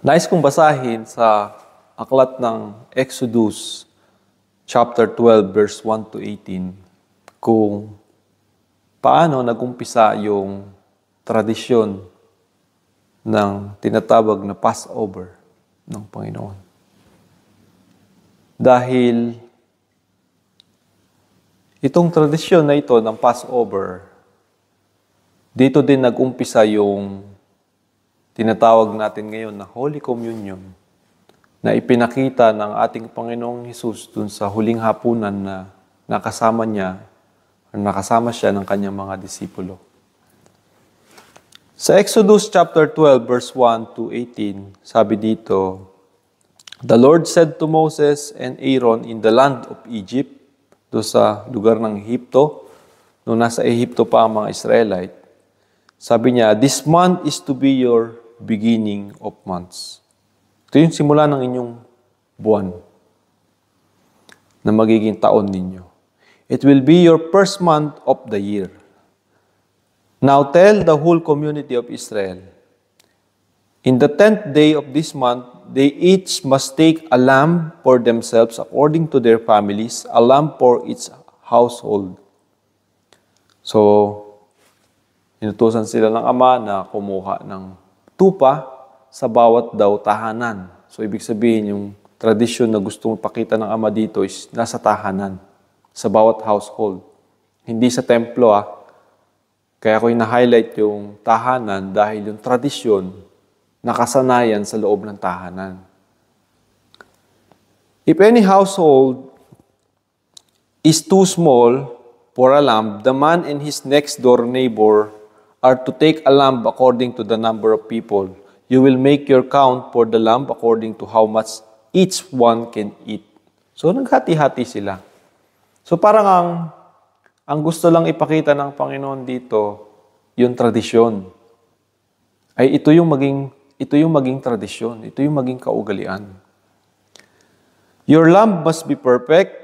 nais kong basahin sa aklat ng Exodus chapter 12 verse 1 to 18 kung paano nagumpisa yung tradisyon ng tinatawag na Passover ng Panginoon. Dahil itong tradisyon na ito ng Passover, dito din nagumpisa yung tinatawag natin ngayon na Holy Communion na ipinakita ng ating Panginoong Hesus dun sa huling hapunan na nakasama siya ng kanyang mga disipulo. Sa Exodus chapter 12 verse 1 to 18, sabi dito, "The Lord said to Moses and Aaron in the land of Egypt," do sa lugar ng Ehipto, nung nasa Ehipto pa ang mga Israelite, sabi niya, "This month is to be your beginning of months." Ito yung simula ng inyong buwan na magiging taon ninyo. "It will be your first month of the year. Now tell the whole community of Israel, in the 10th day of this month, they each must take a lamb for themselves according to their families, a lamb for each household." So, inutusan sila ng ama na kumuha ng tupa sa bawat daw tahanan. So, ibig sabihin, yung tradisyon na gustong pakita ng ama dito is nasa tahanan, sa bawat household. Hindi sa templo Kaya ko na-highlight yung tahanan dahil yung tradisyon, nakasanayan sa loob ng tahanan. If any household is too small for a lamb, the man and his next door neighbor are to take a lamb according to the number of people. You will make your count for the lamb according to how much each one can eat. So, naghati-hati sila. So, parang ang gusto lang ipakita ng Panginoon dito, yung tradisyon. Ay ito yung maging tradisyon, ito yung maging kaugalian. Your lamb must be perfect.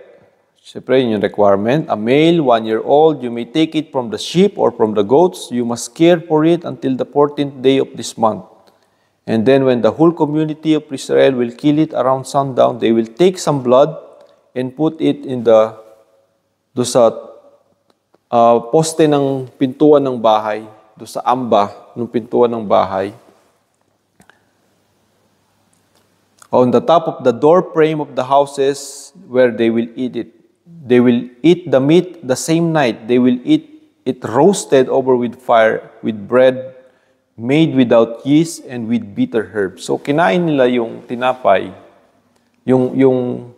Siyempre, yun yung requirement. A male, 1 year old, you may take it from the sheep or from the goats. You must care for it until the 14th day of this month. And then when the whole community of Israel will kill it around sundown, they will take some blood and put it in do sa poste ng pintuan ng bahay, do sa amba ng pintuan ng bahay. On the top of the door frame of the houses where they will eat it. They will eat the meat the same night. They will eat it roasted over with fire, with bread made without yeast and with bitter herbs. So kinain nila yung tinapay, yung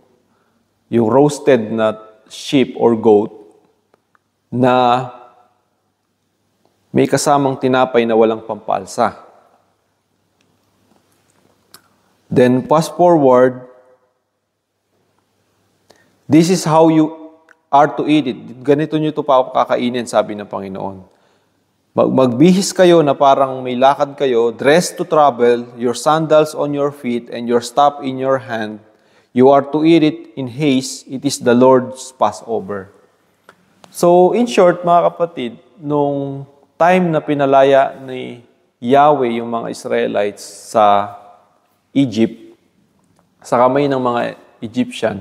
roasted na sheep or goat na may kasamang tinapay na walang pampalsa. Then fast forward, this is how you are to eat it. Ganito nyo ito pa kakainin, sabi ng Panginoon. Magbihis kayo na parang may lakad kayo, dressed to travel, your sandals on your feet, and your staff in your hand. You are to eat it in haste. It is the Lord's Passover. So, in short, mga kapatid, nung time na pinalaya ni Yahweh yung mga Israelites sa Egypt, sa kamay ng mga Egyptian,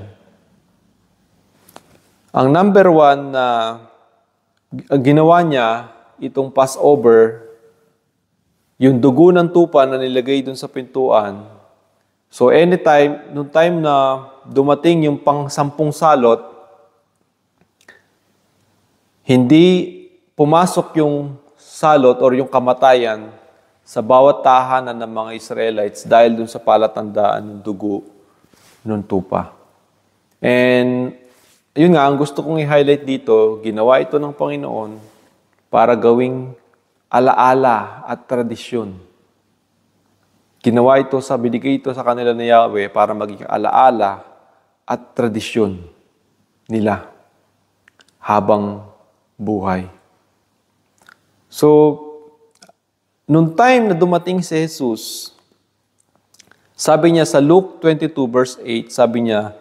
ang number one na ginawa niya, itong Passover, yung dugo ng tupa na nilagay dun sa pintuan. So anytime, nung time na dumating yung pang-10 salot, hindi pumasok yung salot or yung kamatayan sa bawat tahanan ng mga Israelites dahil dun sa palatandaan ng dugo ng tupa. And yun nga, ang gusto kong i-highlight dito, ginawa ito ng Panginoon para gawing alaala at tradisyon. Ginawa ito binigay ito sa kanila ni Yahweh para maging alaala at tradisyon nila habang buhay. So, nung time na dumating si Jesus, sabi niya sa Luke 22 verse 8, sabi niya,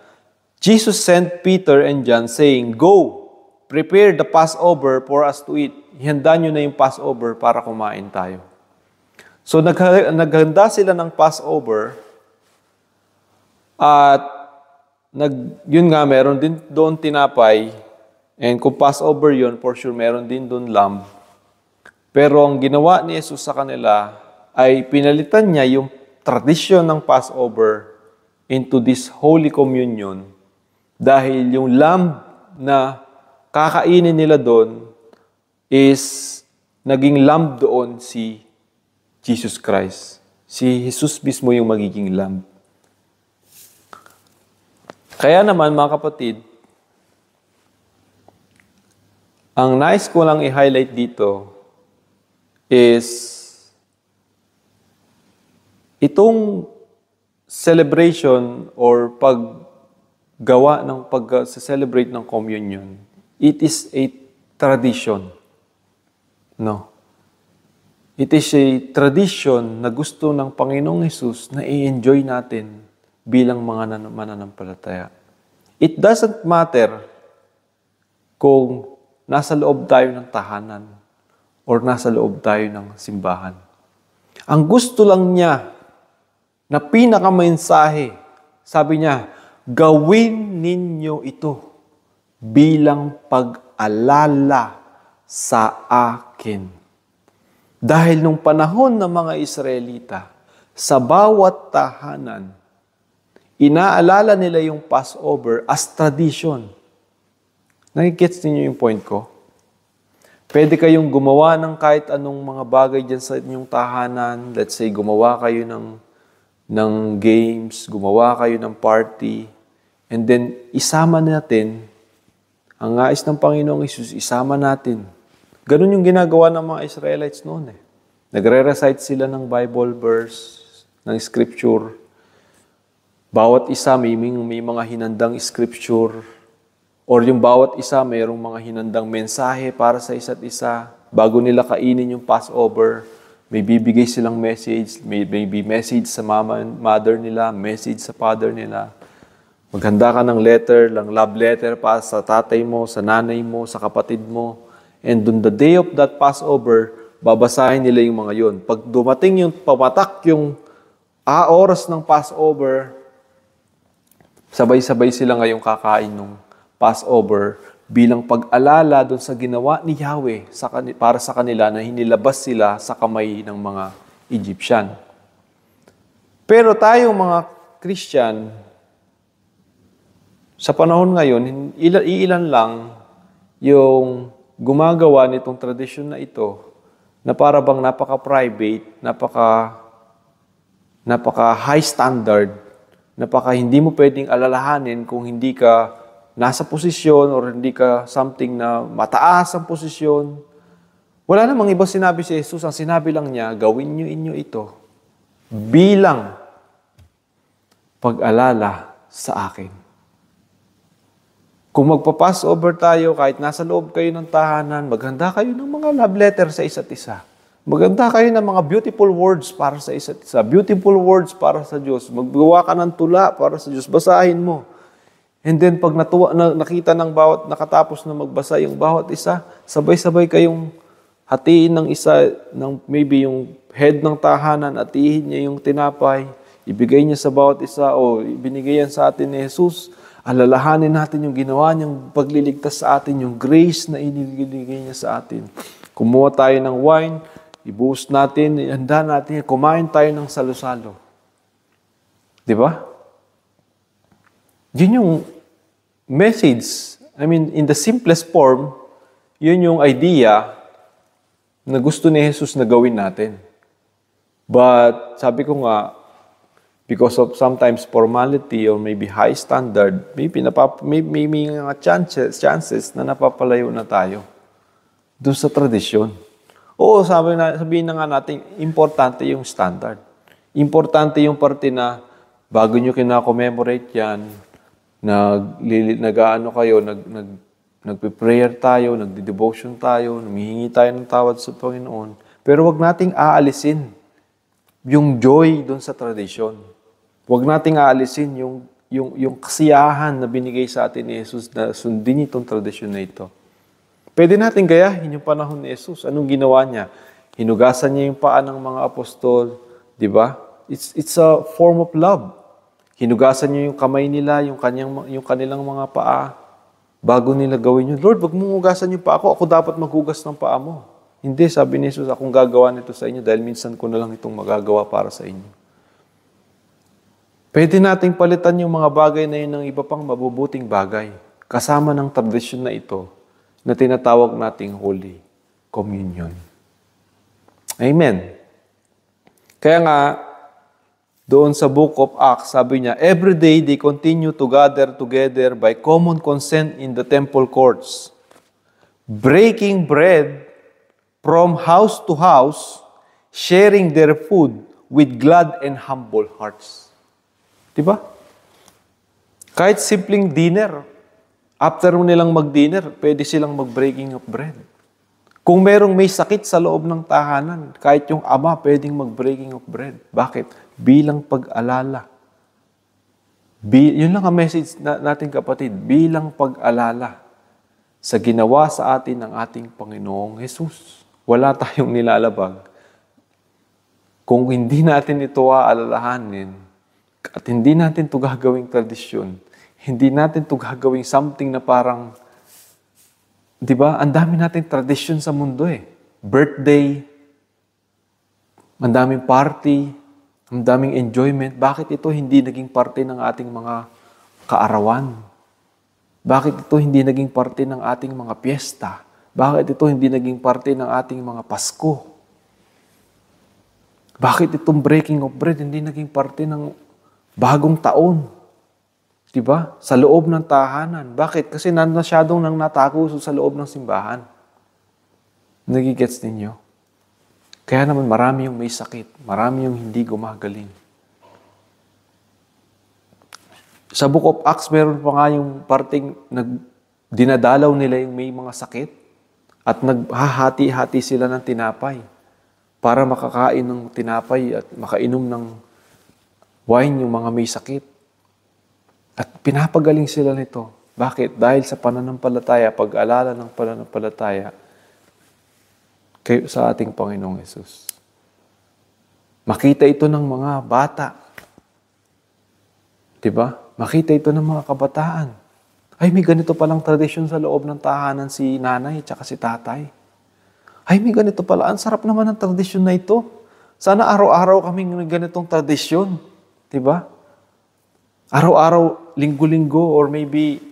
Jesus sent Peter and John saying, "Go, prepare the Passover for us to eat." Ihanda nyo na yung Passover para kumain tayo. So, naghanda sila ng Passover at yun nga, meron din doon tinapay. And kung Passover yun, for sure, meron din doon lamb. Pero ang ginawa ni Jesus sa kanila ay pinalitan niya yung tradisyon ng Passover into this Holy Communion dahil yung lamb na kakainin nila doon is naging lamb doon si Jesus Christ. Si Jesus mismo yung magiging lamb. Kaya naman, mga kapatid, ang nais ko lang i-highlight dito is itong celebration or paggawa ng pag-celebrate ng communion, it is a tradition. No. It is a tradition na gusto ng Panginoong Hesus na i-enjoy natin bilang mga mananampalataya. It doesn't matter kung nasa loob tayo ng tahanan or nasa loob tayo ng simbahan. Ang gusto lang niya na pinakamensahe, sabi niya, gawin ninyo ito bilang pag-alala sa akin. Dahil nung panahon ng mga Israelita, sa bawat tahanan, inaalala nila yung Passover as tradition. Nagigets niyo yung point ko? Pwede kayong gumawa ng kahit anong mga bagay dyan sa inyong tahanan. Let's say, gumawa kayo ng games, gumawa kayo ng party, and then isama natin, ang nais ng Panginoong Hesus, isama natin. Ganun yung ginagawa ng mga Israelites noon eh. Nagre-recite sila ng Bible verse, ng scripture. Bawat isa may mga hinandang scripture, or yung bawat isa mayroong mga hinandang mensahe para sa isa't isa. Bago nila kainin yung Passover, may bibigay silang message, may message sa mother nila, message sa father nila. Maghanda ka ng letter, love letter para sa tatay mo, sa nanay mo, sa kapatid mo. And on the day of that Passover, babasahin nila yung mga yun. Pag dumating yung pamatak yung oras ng Passover, sabay-sabay sila ngayong kakain ng Passover bilang pag-alala doon sa ginawa ni Yahweh para sa kanila na hinilabas sila sa kamay ng mga Egyptian. Pero tayong mga Christian, sa panahon ngayon, ilan lang yung gumagawa nitong tradisyon na ito na para bang napaka-private, napaka-high standard, napaka hindi mo pwedeng alalahanin kung hindi ka nasa posisyon or hindi ka something na mataas ang posisyon. Wala namang iba sinabi si Jesus. Ang sinabi lang niya, gawin niyo inyo ito bilang pag-alala sa akin. Kung magpa-Passover tayo, kahit nasa loob kayo ng tahanan, maghanda kayo ng mga love letter sa isa't isa. Maghanda kayo ng mga beautiful words para sa isa't isa. Beautiful words para sa Diyos. Maggawa ka ng tula para sa Diyos. Basahin mo. And then pag nakita ng bawat nakatapos na magbasa yung bawat isa, sabay-sabay kayong hatiin ng isa, maybe yung head ng tahanan, hatiin niya yung tinapay, ibigay niya sa bawat isa, o ibinigay yan sa atin ni Jesus, alalahanin natin yung ginawa niyang pagliligtas sa atin, yung grace na inibigay niya sa atin. Kumuha tayo ng wine, ibuhos natin, ihanda natin, kumain tayo ng salo-salo. Di ba? Yun yung message. I mean, in the simplest form, yun yung idea na gusto ni Jesus na gawin natin. But, sabi ko nga, because of sometimes formality or maybe high standard, may mga chances na napapalayo na tayo doon sa tradisyon. Oo, sabihin na nga natin, importante yung standard. Importante yung parte na bago nyo kina-commemorate yan, nagpe-prayer tayo, nagde-devotion tayo, humihingi tayo ng tawad sa Panginoon. Pero wag nating aalisin yung joy doon sa tradisyon. Wag nating aalisin yung kasiyahan na binigay sa atin ni Jesus na sundin itong tradisyon na ito. Pwede natin gayahin yung panahon ni Jesus. Anong ginawa niya? Hinugasan niya yung paa ng mga apostol, di ba? It's a form of love. Hinugasan niyo yung kamay nila, yung kanilang mga paa, bago nila gawin yun. Lord, wag mong hugasan yung paa ko. Ako dapat maghugas ng paa mo. Hindi, sabi ni Jesus, akong gagawa nito sa inyo dahil minsan ko na lang itong magagawa para sa inyo. Pwede nating palitan yung mga bagay na yun ng iba pang mabubuting bagay. Kasama ng tradisyon na ito na tinatawag nating Holy Communion. Amen. Kaya nga, doon sa Book of Acts, sabi niya, every day they continue to gather together by common consent in the temple courts, breaking bread from house to house, sharing their food with glad and humble hearts. Diba? Kahit simpleng dinner, after nilang mag-dinner, pwede silang mag-breaking of bread. Kung merong may sakit sa loob ng tahanan, kahit yung ama pwedeng mag-breaking of bread. Bakit? Bilang pag-alala. Yun lang ang message natin kapatid. Bilang pag-alala sa ginawa sa atin ng ating Panginoong Jesus. Wala tayong nilalabag. Kung hindi natin ito aalalahanin at hindi natin ito gagawing tradisyon, hindi natin ito gagawing something na parang, di ba? Ang dami nating tradisyon sa mundo eh. Birthday, ang daming party, ang daming enjoyment. Bakit ito hindi naging parte ng ating mga kaarawan? Bakit ito hindi naging parte ng ating mga piyesta? Bakit ito hindi naging parte ng ating mga Pasko? Bakit itong breaking of bread hindi naging parte ng bagong taon? Diba? Sa loob ng tahanan. Bakit? Kasi masyadong nang natago sa loob ng simbahan. Nagigets ninyo? Kaya naman marami yung may sakit. Marami yung hindi gumagaling. Sa Book of Acts, meron pa nga yung parting dinadalaw nila yung may mga sakit at naghahati-hati sila ng tinapay para makakain ng tinapay at makainom ng wine yung mga may sakit. At pinapagaling sila nito. Bakit? Dahil sa pananampalataya, pag-alala ng pananampalataya kayo sa ating Panginoong Yesus. Makita ito ng mga bata. Diba? Makita ito ng mga kabataan. Ay, may ganito palang tradisyon sa loob ng tahanan si nanay at si tatay. Ay, may ganito pala. Ang sarap naman ng tradisyon na ito. Sana araw-araw kaming ganitong tradisyon. Diba? Araw-araw, linggo-linggo, or maybe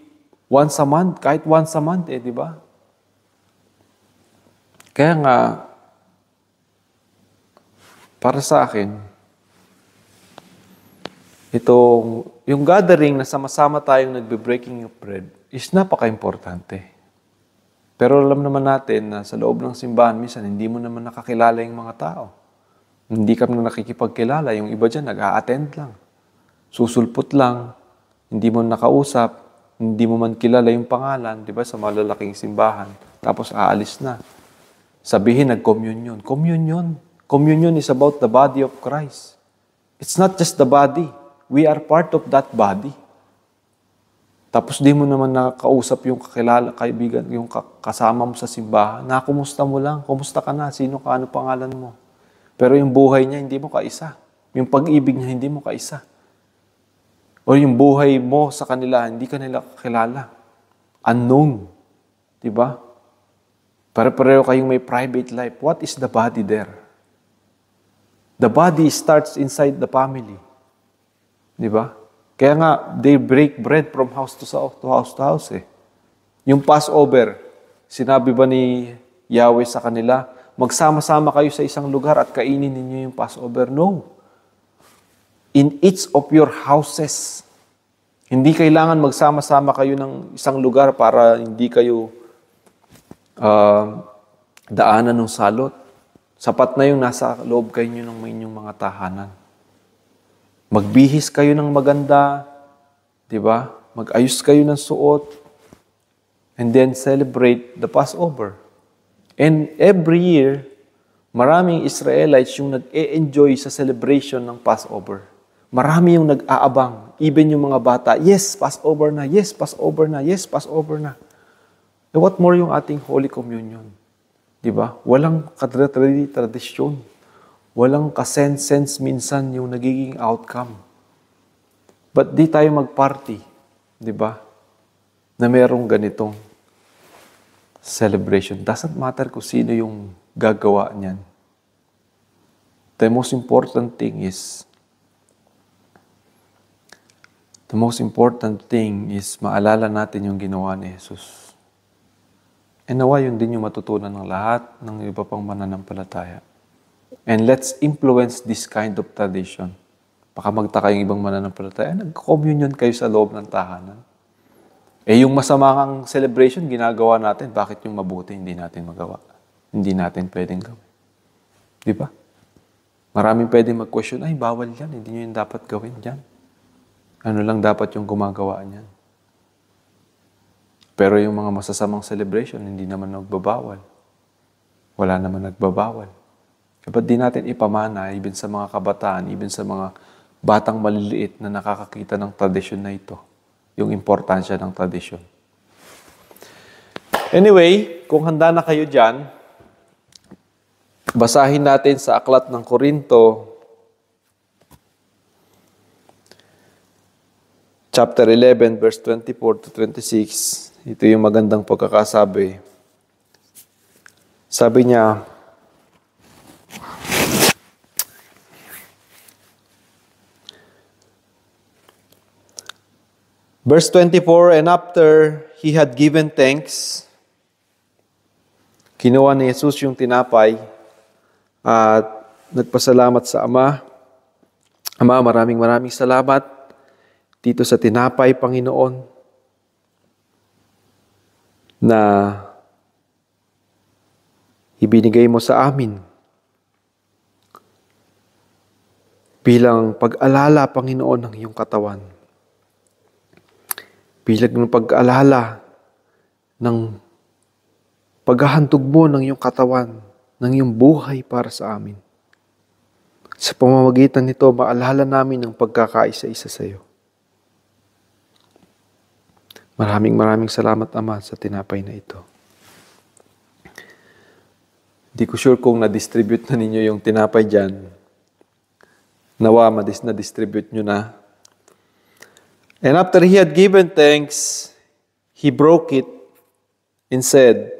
once a month, kahit once a month, di ba? Kaya nga, para sa akin, yung gathering na sama-sama tayong nagbe-breaking of bread is napaka-importante. Pero alam naman natin na sa loob ng simbahan, minsan hindi mo naman nakakilala yung mga tao. Hindi ka na nakikipagkilala. Yung iba dyan, nag-a-attend lang. Susulpot lang, hindi mo nakausap, hindi mo man kilala yung pangalan, di ba, sa malalaking simbahan. Tapos aalis na. Sabihin, nag-communion. Communion. Communion is about the body of Christ. It's not just the body. We are part of that body. Tapos di mo naman nakakausap yung kakilala, kaibigan, yung kasama mo sa simbahan. Kumusta mo lang? Kumusta ka na? Sino ka? Ano pangalan mo? Pero yung buhay niya, hindi mo kaisa. Yung pag-ibig niya, hindi mo kaisa. O yung buhay mo sa kanila, hindi ka nila kakilala. Unknown. Diba? Pare-pareho kayong may private life. What is the body there? The body starts inside the family. Diba? Kaya nga, they break bread from house to house eh. Yung Passover, sinabi ba ni Yahweh sa kanila, magsama-sama kayo sa isang lugar at kainin ninyo yung Passover? No. In each of your houses. Hindi kailangan magsama-sama kayo ng isang lugar para hindi kayo daanan ng salot. Sapat na yung nasa loob kayo ng inyong mga tahanan. Magbihis kayo ng maganda, di ba? Mag-ayos kayo ng suot, and then celebrate the Passover. And every year, maraming Israelites yung nag-e-enjoy sa celebration ng Passover. Marami yung nag-aabang. Even yung mga bata, yes, Passover na, yes, Passover na, yes, Passover na. E what more yung ating Holy Communion? Diba? Walang tradisyon. Walang kasense minsan yung nagiging outcome. But di tayo mag-party, diba? Na merong ganitong celebration. Doesn't matter kung sino yung gagawa niyan. The most important thing is maalala natin yung ginawa ni Jesus. And nawa yun din yung matutunan ng lahat ng iba pang mananampalataya. And let's influence this kind of tradition. Baka magtaka yung ibang mananampalataya, nag-communion kayo sa loob ng tahanan. Eh yung masamang celebration, ginagawa natin, bakit yung mabuti hindi natin magawa? Hindi natin pwedeng gawin. Di ba? Maraming pwedeng mag-question, ay bawal yan, hindi nyo yung dapat gawin dyan. Ano lang dapat yung gumagawa niyan? Pero yung mga masasamang celebration, hindi naman nagbabawal. Wala naman nagbabawal. Kapag di natin ipamana, even sa mga kabataan, even sa mga batang maliliit na nakakakita ng tradisyon na ito, yung importansya ng tradisyon. Anyway, kung handa na kayo dyan, basahin natin sa Aklat ng Korinto, chapter 11, verse 24 to 26. Ito yung magandang pagkakasabi. Sabi niya, verse 24, and after he had given thanks, Kinuha ni Jesus yung tinapay at nagpasalamat sa Ama. Ama, maraming salamat dito sa tinapay, Panginoon, na ibinigay mo sa amin bilang pag-alala, Panginoon, ng iyong katawan. Bilang pag-alala ng paghahantog mo ng iyong katawan, ng iyong buhay para sa amin. Sa pamamagitan nito, maalala namin ang pagkakaisa-isa sa iyo. Maraming salamat, Ama, sa tinapay na ito. Hindi ko sure kung na-distribute na ninyo yung tinapay dyan. Nawa, na-distribute nyo na. And after he had given thanks, he broke it and said,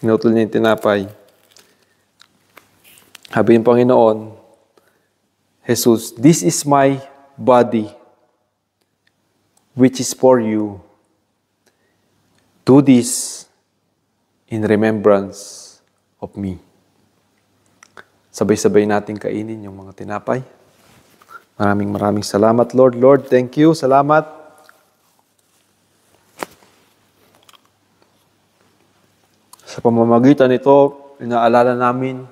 pinutol niya yung tinapay. Sabi ng Panginoon, Jesus, this is my body, which is for you. Do this in remembrance of me. Sabay-sabay natin kainin yung mga tinapay. Maraming salamat, Lord. Lord, thank you. Salamat. Sa pamamagitan nito, inaalala namin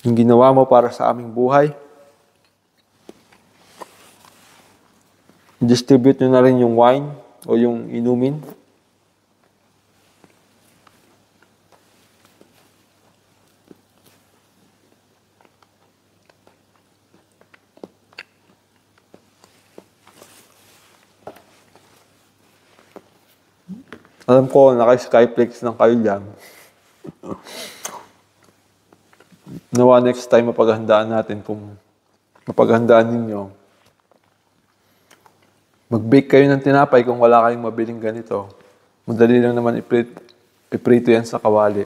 yung ginawa mo para sa aming buhay. Distribute nyo na rin yung wine o yung inumin. Alam ko, naka-Skyplex lang kayo dyan. Nawa next time mapaghandaan natin kung mapaghandaan ninyo. Mag-bake kayo ng tinapay kung wala kayong mabiling ganito. Madali lang naman iprito yan sa kawali.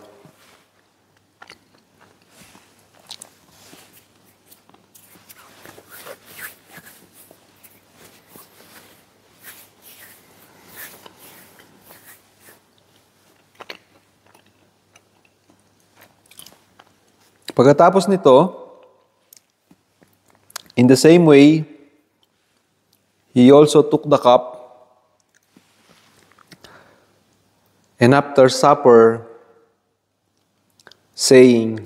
Pagkatapos nito, in the same way, he also took the cup, and after supper, saying,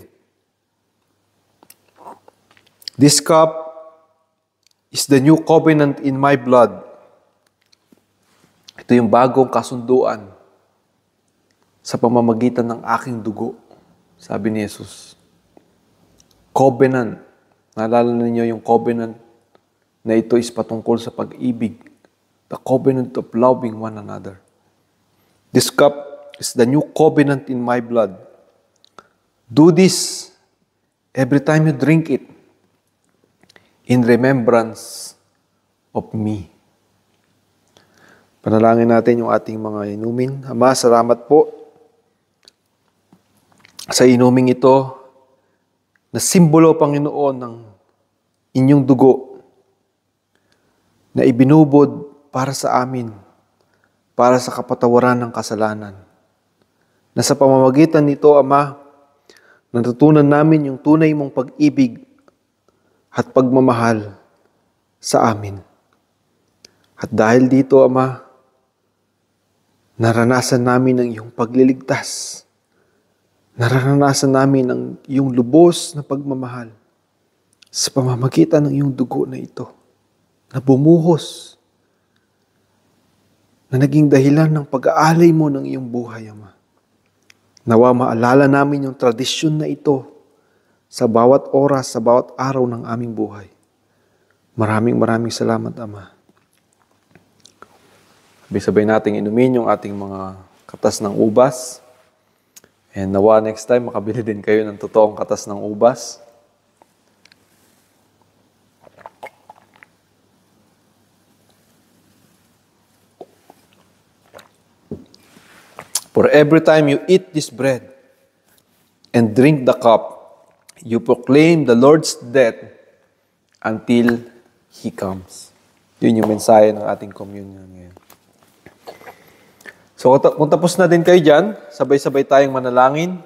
this cup is the new covenant in my blood. Ito yung bagong kasunduan sa pamamagitan ng aking dugo, sabi ni Jesus. Covenant. Naalala ninyo yung covenant na ito is patungkol sa pag-ibig. The covenant of loving one another. This cup is the new covenant in my blood. Do this every time you drink it in remembrance of me. Panalangin natin yung ating mga inumin. Ama, salamat po sa inuming ito na simbolo, Panginoon, ng inyong dugo na ibinubod para sa amin, para sa kapatawaran ng kasalanan. Na sa pamamagitan nito, Ama, natutunan namin yung tunay mong pag-ibig at pagmamahal sa amin. At dahil dito, Ama, naranasan namin ang iyong pagliligtas. Naranasan namin ang iyong lubos na pagmamahal sa pamamagitan ng iyong dugo na ito, na bumuhos, na naging dahilan ng pag-aalay mo ng iyong buhay, Ama. Nawa maalala namin yung tradisyon na ito sa bawat oras, sa bawat araw ng aming buhay. Maraming salamat, Ama. Sabay nating inumin yung ating mga katas ng ubas. And nawa next time, makabili din kayo ng totoong katas ng ubas. For every time you eat this bread and drink the cup, you proclaim the Lord's death until He comes. Yun yung mensahe ng ating communion ngayon. So kung tapos na din kayo dyan, sabay-sabay tayong manalangin.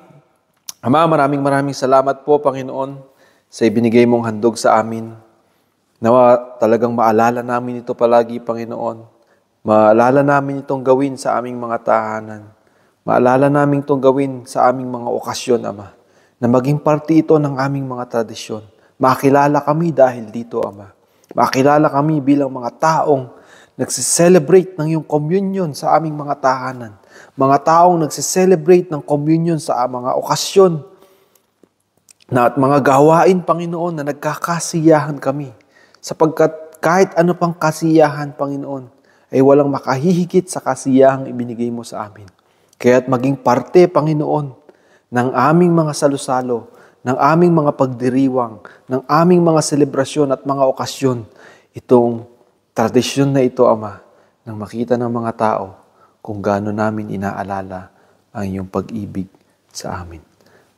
Ama, maraming salamat po, Panginoon, sa ibinigay mong handog sa amin. Nawa talagang maalala namin ito palagi, Panginoon. Maalala namin itong gawin sa aming mga tahanan. Maalala namin itong gawin sa aming mga okasyon, Ama. Na maging parte ito ng aming mga tradisyon. Makilala kami dahil dito, Ama. Makilala kami bilang mga taong nagsiselebrate ng iyong communion sa aming mga tahanan. Mga taong nagsiselebrate ng communion sa mga okasyon na at mga gawain, Panginoon, na nagkakasiyahan kami. Sapagkat kahit ano pang kasiyahan, Panginoon, ay walang makahihigit sa kasiyahang ibinigay mo sa amin. Kaya't maging parte, Panginoon, ng aming mga salusalo, ng aming mga pagdiriwang, ng aming mga selebrasyon at mga okasyon, itong tradisyon na ito, Ama, nang makita ng mga tao kung gaano namin inaalala ang iyong pag-ibig sa amin.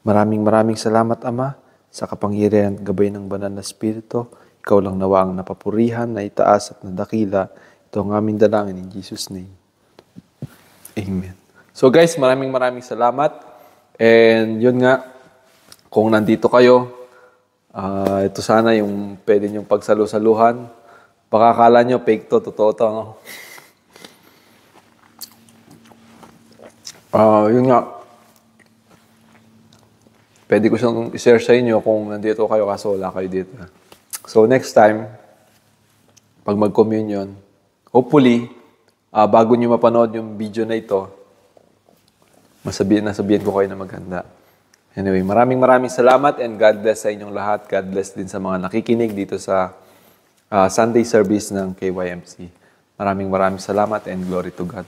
Maraming salamat, Ama, sa kapangyarihan at gabay ng banal na Espiritu. Ikaw lang nawa ang napapurihan, na itaas at nadakila. Ito ang aming dalangin in Jesus' name. Amen. So guys, maraming salamat. And yun nga, kung nandito kayo, ito sana yung pwede nyong pagsalu-saluhan. Baka akala nyo, fake to, totoo to, no? Yun nga, pwede ko siyang i-share sa inyo kung nandito kayo, kaso wala kayo dito. So next time, pag mag-communion, hopefully, bago nyo mapanood yung video na ito, nasabihan ko kayo na maghanda. Anyway, maraming salamat and God bless sa inyong lahat. God bless din sa mga nakikinig dito sa Sunday service ng KYMC. Maraming salamat and glory to God.